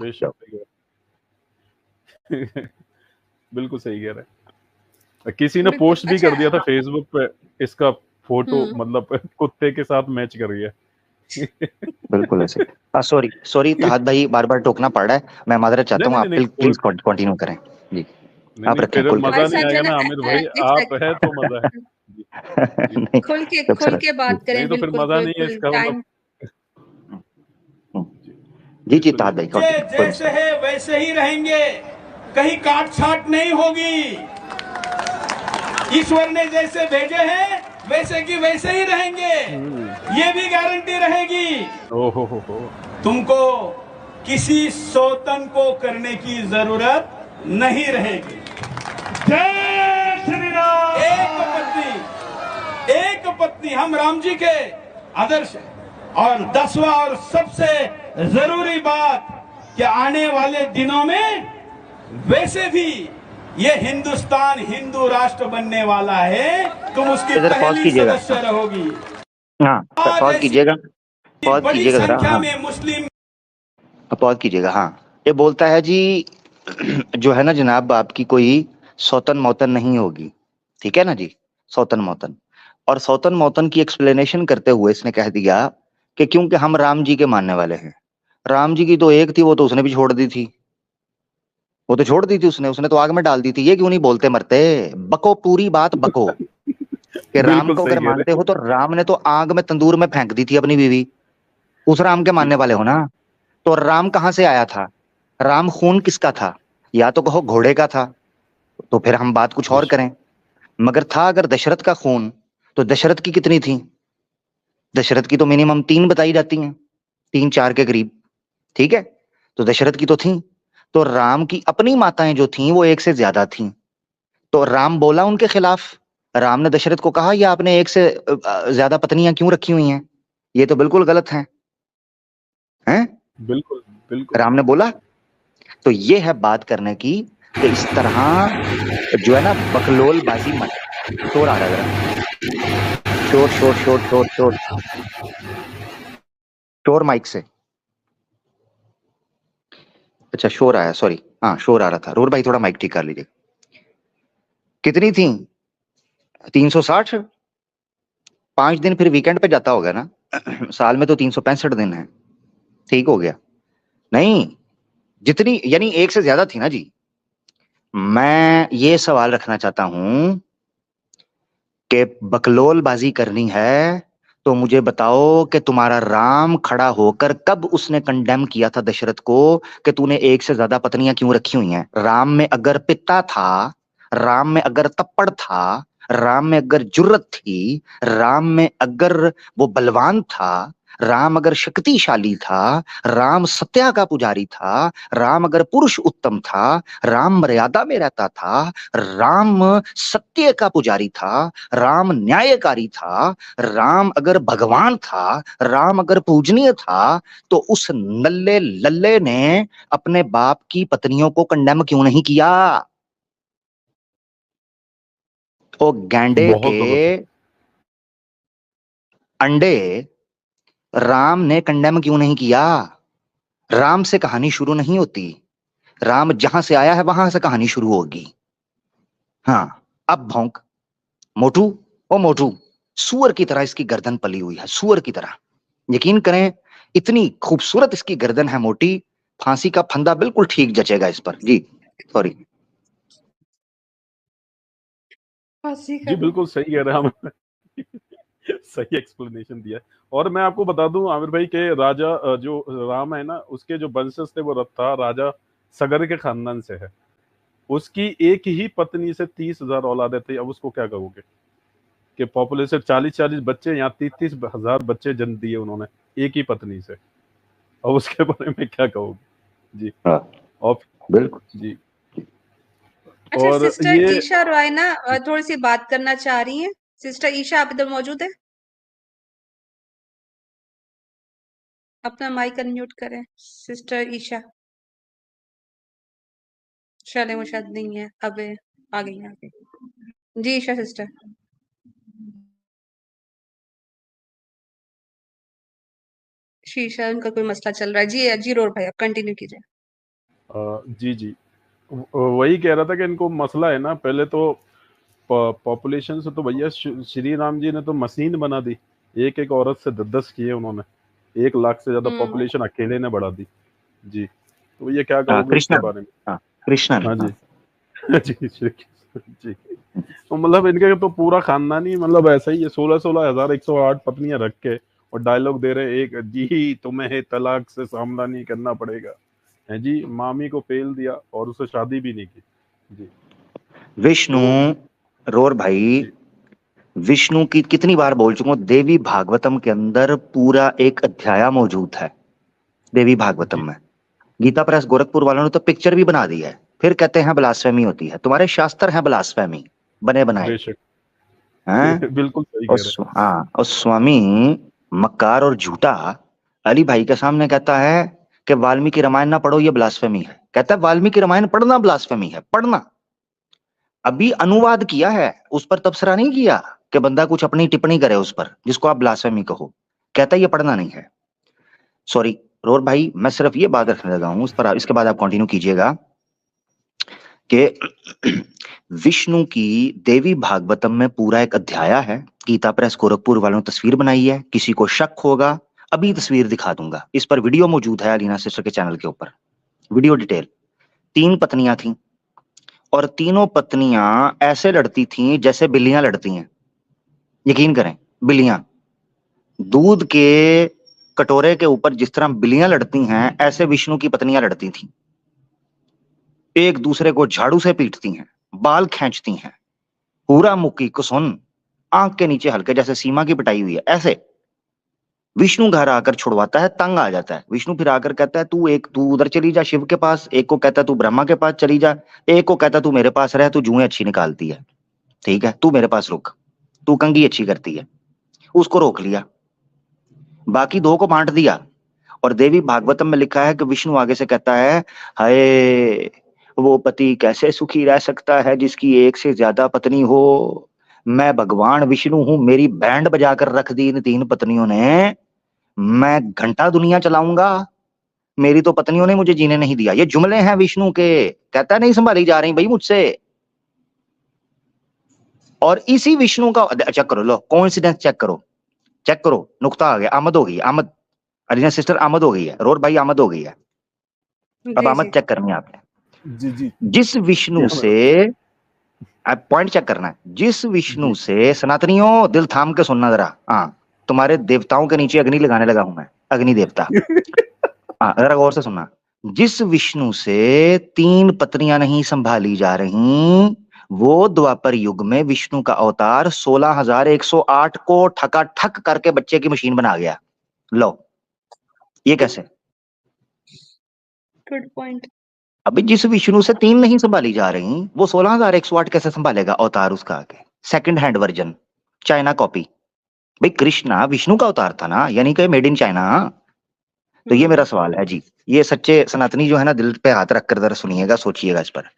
बिल्कुल सही कह रहे हैं। किसी ने पोस्ट भी कर दिया था फेसबुक पे, इसका फोटो मतलब कुत्ते के साथ मैच कर रही है। बिल्कुल ऐसे। सॉरी तहाद भाई, बार बार टोकना पड़ रहा है, मैं माजरत चाहता हूँ, आप प्लीज कंटिन्यू करें जी। आप रखें, मजा नहीं आएगा ना आमिर भाई, आप है तो मजा है। नहीं, खुल के बात करें, नहीं तो फिर मजा नहीं है इसका। जी तहाद भाई, जैसे है वैसे ही रहेंगे, कहीं काट छाट नहीं होगी। ईश्वर ने जैसे भेजे हैं वैसे की वैसे ही रहेंगे, ये भी गारंटी रहेगी। तुमको किसी सौतन को करने की जरूरत नहीं रहेगी। जय श्री राम। एक पत्नी हम राम जी के आदर्श है। और 10वां और सबसे जरूरी बात कि आने वाले दिनों में वैसे भी ये हिंदुस्तान हिंदू राष्ट्र बनने वाला है, तुम उसकी पहली सदस्य रहोगी। हाँ, पॉज कीजिएगा बड़ी संख्या में मुस्लिम पॉज कीजिएगा। हाँ, ये बोलता है जी जो है ना जनाब, आपकी कोई सौतन मौतन नहीं होगी, ठीक है ना जी, सौतन मौतन। और सौतन मौतन की एक्सप्लेनेशन करते हुए इसने कह दिया कि क्योंकि हम राम जी के मानने वाले हैं। राम जी की तो एक थी, वो तो उसने भी छोड़ दी थी, वो तो छोड़ दी थी उसने तो आग में डाल दी थी। ये क्यों नहीं बोलते मरते? बको, पूरी बात बको कि राम को अगर मानते हो तो राम ने तो आग में तंदूर में फेंक दी थी अपनी बीवी, उस राम के मानने वाले हो ना। तो राम कहां से आया था? राम खून किसका था? या तो कहो घोड़े का था, तो फिर हम बात कुछ और करें, मगर था अगर दशरथ का खून, तो दशरथ की कितनी थी? दशरथ की तो मिनिमम 3 बताई जाती हैं, 3-4 के करीब, ठीक है। तो दशरथ की तो थी, तो राम की अपनी माताएं जो थीं वो 1 से ज्यादा थीं। तो राम बोला उनके खिलाफ, राम ने दशरथ को कहा, या आपने 1 से ज्यादा पत्नियां क्यों रखी हुई हैं? ये तो बिल्कुल गलत है, हैं? बिल्कुल बिल्कुल राम ने बोला। तो ये है बात करने की कि इस तरह जो है ना बकलोलबाजी मत। शोर आ रहा है, शोर शोर शोर शोर शोर शोर माइक से। अच्छा शोर आया, सॉरी, हाँ शोर आ रहा था। रोर भाई थोड़ा माइक ठीक कर लीजिए। कितनी थी? 360। 5 दिन फिर वीकेंड पे जाता होगा ना साल में तो 365 दिन है, ठीक हो गया। नहीं, जितनी यानी 1 से ज्यादा थी ना जी। मैं ये सवाल रखना चाहता हूं कि बकलोलबाजी करनी है तो मुझे बताओ कि तुम्हारा राम खड़ा होकर कब उसने कंडेम किया था दशरथ को कि तूने 1 से ज्यादा पत्नियां क्यों रखी हुई हैं? राम में अगर पिता था, राम में अगर तप्पड़ था, राम में अगर जुर्रत थी, राम में अगर वो बलवान था, राम अगर शक्तिशाली था, राम सत्या का पुजारी था, राम अगर पुरुष उत्तम था, राम मर्यादा में रहता था, राम सत्य का पुजारी था, राम न्यायकारी था, राम अगर भगवान था, राम अगर पूजनीय था, तो उस नल्ले लल्ले ने अपने बाप की पत्नियों को कंडेम क्यों नहीं किया? ओ गैंडे के अंडे, राम ने कंडेम क्यों नहीं किया? राम से कहानी शुरू नहीं होती, राम जहां से आया है वहां से कहानी शुरू होगी। हाँ, अब भौंक मोटू, ओ मोटू, सुअर की तरह इसकी गर्दन पली हुई है, सुअर की तरह। यकीन करें इतनी खूबसूरत इसकी गर्दन है मोटी, फांसी का फंदा बिल्कुल ठीक जचेगा इस पर जी। सॉरी जी, बिल्कुल सही कह रहे हैं हम सही एक्सप्लेनेशन दिया। और मैं आपको बता दूं आमिर भाई के राजा जो राम है ना, उसके जो वंशज थे वो रथा राजा सगर के खानदान से है। उसकी एक ही पत्नी से 30,000 औलादें थी। अब उसको क्या कहोगे कि पॉपुलेशन 40-40 बच्चे, यहाँ 30,000 बच्चे जन्म दिए उन्होंने एक ही पत्नी से। अब उसके बारे में क्या कहोगे जी? और बिल्कुल जी। अच्छा, और सिस्टर ईशा रॉय ना थोड़ी सी बात करना चाह रही हैं। सिस्टर ईशा, आप इधर मौजूद है? अपना माइक अनम्यूट करें सिस्टर ईशा। चले वो शायद नहीं है, अब आ गई जी ईशा सिस्टर। शीशा उनका कोई मसला चल रहा है जी। जी रोर भाई, आप कंटिन्यू कीजिए। जी जी, वही कह रहा था कि इनको मसला है ना, पहले तो पॉपुलेशन से तो भैया श्री राम जी ने तो मशीन बना दी, एक एक औरत से 10-10 किए उन्होंने, 1 लाख से ज्यादा पॉपुलेशन अकेले ने बढ़ा दी जी। तो ये क्या कहोगे इसके बारे में? कृष्णा, हाँ जी जी जी। तो मतलब इनके तो पूरा खानदान ही मतलब ऐसा ही है, 16,108 पत्नियां रख के और डायलॉग दे रहे एक जी, तुम्हें तलाक से सामना नहीं करना पड़ेगा है जी। मामी को फेल दिया और उसे शादी भी नहीं की जी। विष्णु रोर भाई, विष्णु की कितनी बार बोल चुका हूं, देवी भागवतम के अंदर पूरा एक अध्याय मौजूद है देवी भागवतम में। गीता प्रेस गोरखपुर वालों ने तो पिक्चर भी बना दी है, फिर कहते हैं ब्लास्फेमी होती है। तुम्हारे शास्त्र हैं ब्लास्फेमी बने बनाए हैं। बिल्कुल सही कह रहे हैं। हाँ, और स्वामी मक्कार और झूठा अली भाई के सामने कहता है कि वाल्मीकि रामायण ना पढ़ो, ये ब्लास्फेमी है। कहता है वाल्मीकि रामायण पढ़ना ब्लास्फेमी है, पढ़ना। अभी अनुवाद किया है, उस पर तबसरा नहीं किया कि बंदा कुछ अपनी टिप्पणी करे उस पर जिसको आप ब्लास्फेमी कहो। कहता है ये पढ़ना नहीं है। सॉरी, रोर भाई मैं सिर्फ ये बात रखने लगा हूं, उस पर इसके बाद आप कंटिन्यू कीजिएगा कि विष्णु की देवी भागवतम में पूरा एक अध्याय है। गीता प्रेस गोरखपुर वालों ने तस्वीर बनाई है, किसी को शक होगा अभी तस्वीर दिखा दूंगा, इस पर वीडियो मौजूद है अलीना सिस्टर के चैनल के ऊपर, वीडियो डिटेल। 3 पत्नियां थीं और तीनों पत्नियां ऐसे लड़ती थीं जैसे बिल्लियां लड़ती हैं। यकीन करें, बिल्लियां दूध के कटोरे के ऊपर जिस तरह बिल्लियां लड़ती हैं, ऐसे विष्णु की पत्नियां लड़ती थीं। एक दूसरे को झाड़ू से पीटती हैं, बाल खींचती हैं, पूरा मुक्की कुसुन, आंख के नीचे हल्के जैसे सीमा की पिटाई हुई है, ऐसे। विष्णु घर आकर छुड़वाता है, तंग आ जाता है। विष्णु फिर आकर कहता है तू उधर चली जा शिव के पास, एक को कहता है तू ब्रह्मा के पास चली जा, एक को कहता है तू मेरे पास रह, तू जुएं अच्छी निकालती है, ठीक है, तू मेरे पास रुक, तू कंघी अच्छी करती है। उसको रोक लिया, बाकी 2 को बांट दिया। और देवी भागवतम में लिखा है कि विष्णु आगे से कहता है, हाय वो पति कैसे सुखी रह सकता है जिसकी एक से ज्यादा पत्नी हो। मैं भगवान विष्णु हूं, मेरी बैंड बजाकर रख दी इन 3 पत्नियों ने, मैं घंटा दुनिया चलाऊंगा, मेरी तो पत्नियों ने मुझे जीने नहीं दिया। ये जुमले हैं विष्णु के, कहता नहीं संभाली जा रही भाई मुझसे। और इसी विष्णु का चेक करो, लो कोइंसिडेंस चेक करो, नुक्ता आ गया, आमद हो गई, आमद अलीना सिस्टर आमद हो गई है, रोर भाई आमद हो गई है। अब आमद चेक करनी है आपने। जी। जिस विष्णु से पॉइंट चेक करना है, जिस विष्णु से सनातनियों दिल थाम के सुनना जरा, हाँ तुम्हारे देवताओं के नीचे अग्नि लगाने लगा हूं मैं, अग्नि देवता। हाँ जरा गौर से सुनना। जिस विष्णु से 3 पत्नियां नहीं संभाली जा रही, वो द्वापर युग में विष्णु का अवतार 16,108 को ठका ठक करके बच्चे की मशीन बना गया। लो ये कैसे? Good point. अभी जिस विष्णु से 3 नहीं संभाली जा रही, वो 16,108 कैसे संभालेगा अवतार उसका आगे? Second hand version, China copy. भाई कृष्णा विष्णु का अवतार था ना, यानी कि मेड इन चाइना। तो ये मेरा सवाल है जी, ये सच्चे सनातनी जो है ना, दिल पे हाथ रख कर जरा सुनिएगा, सोचिएगा इस पर।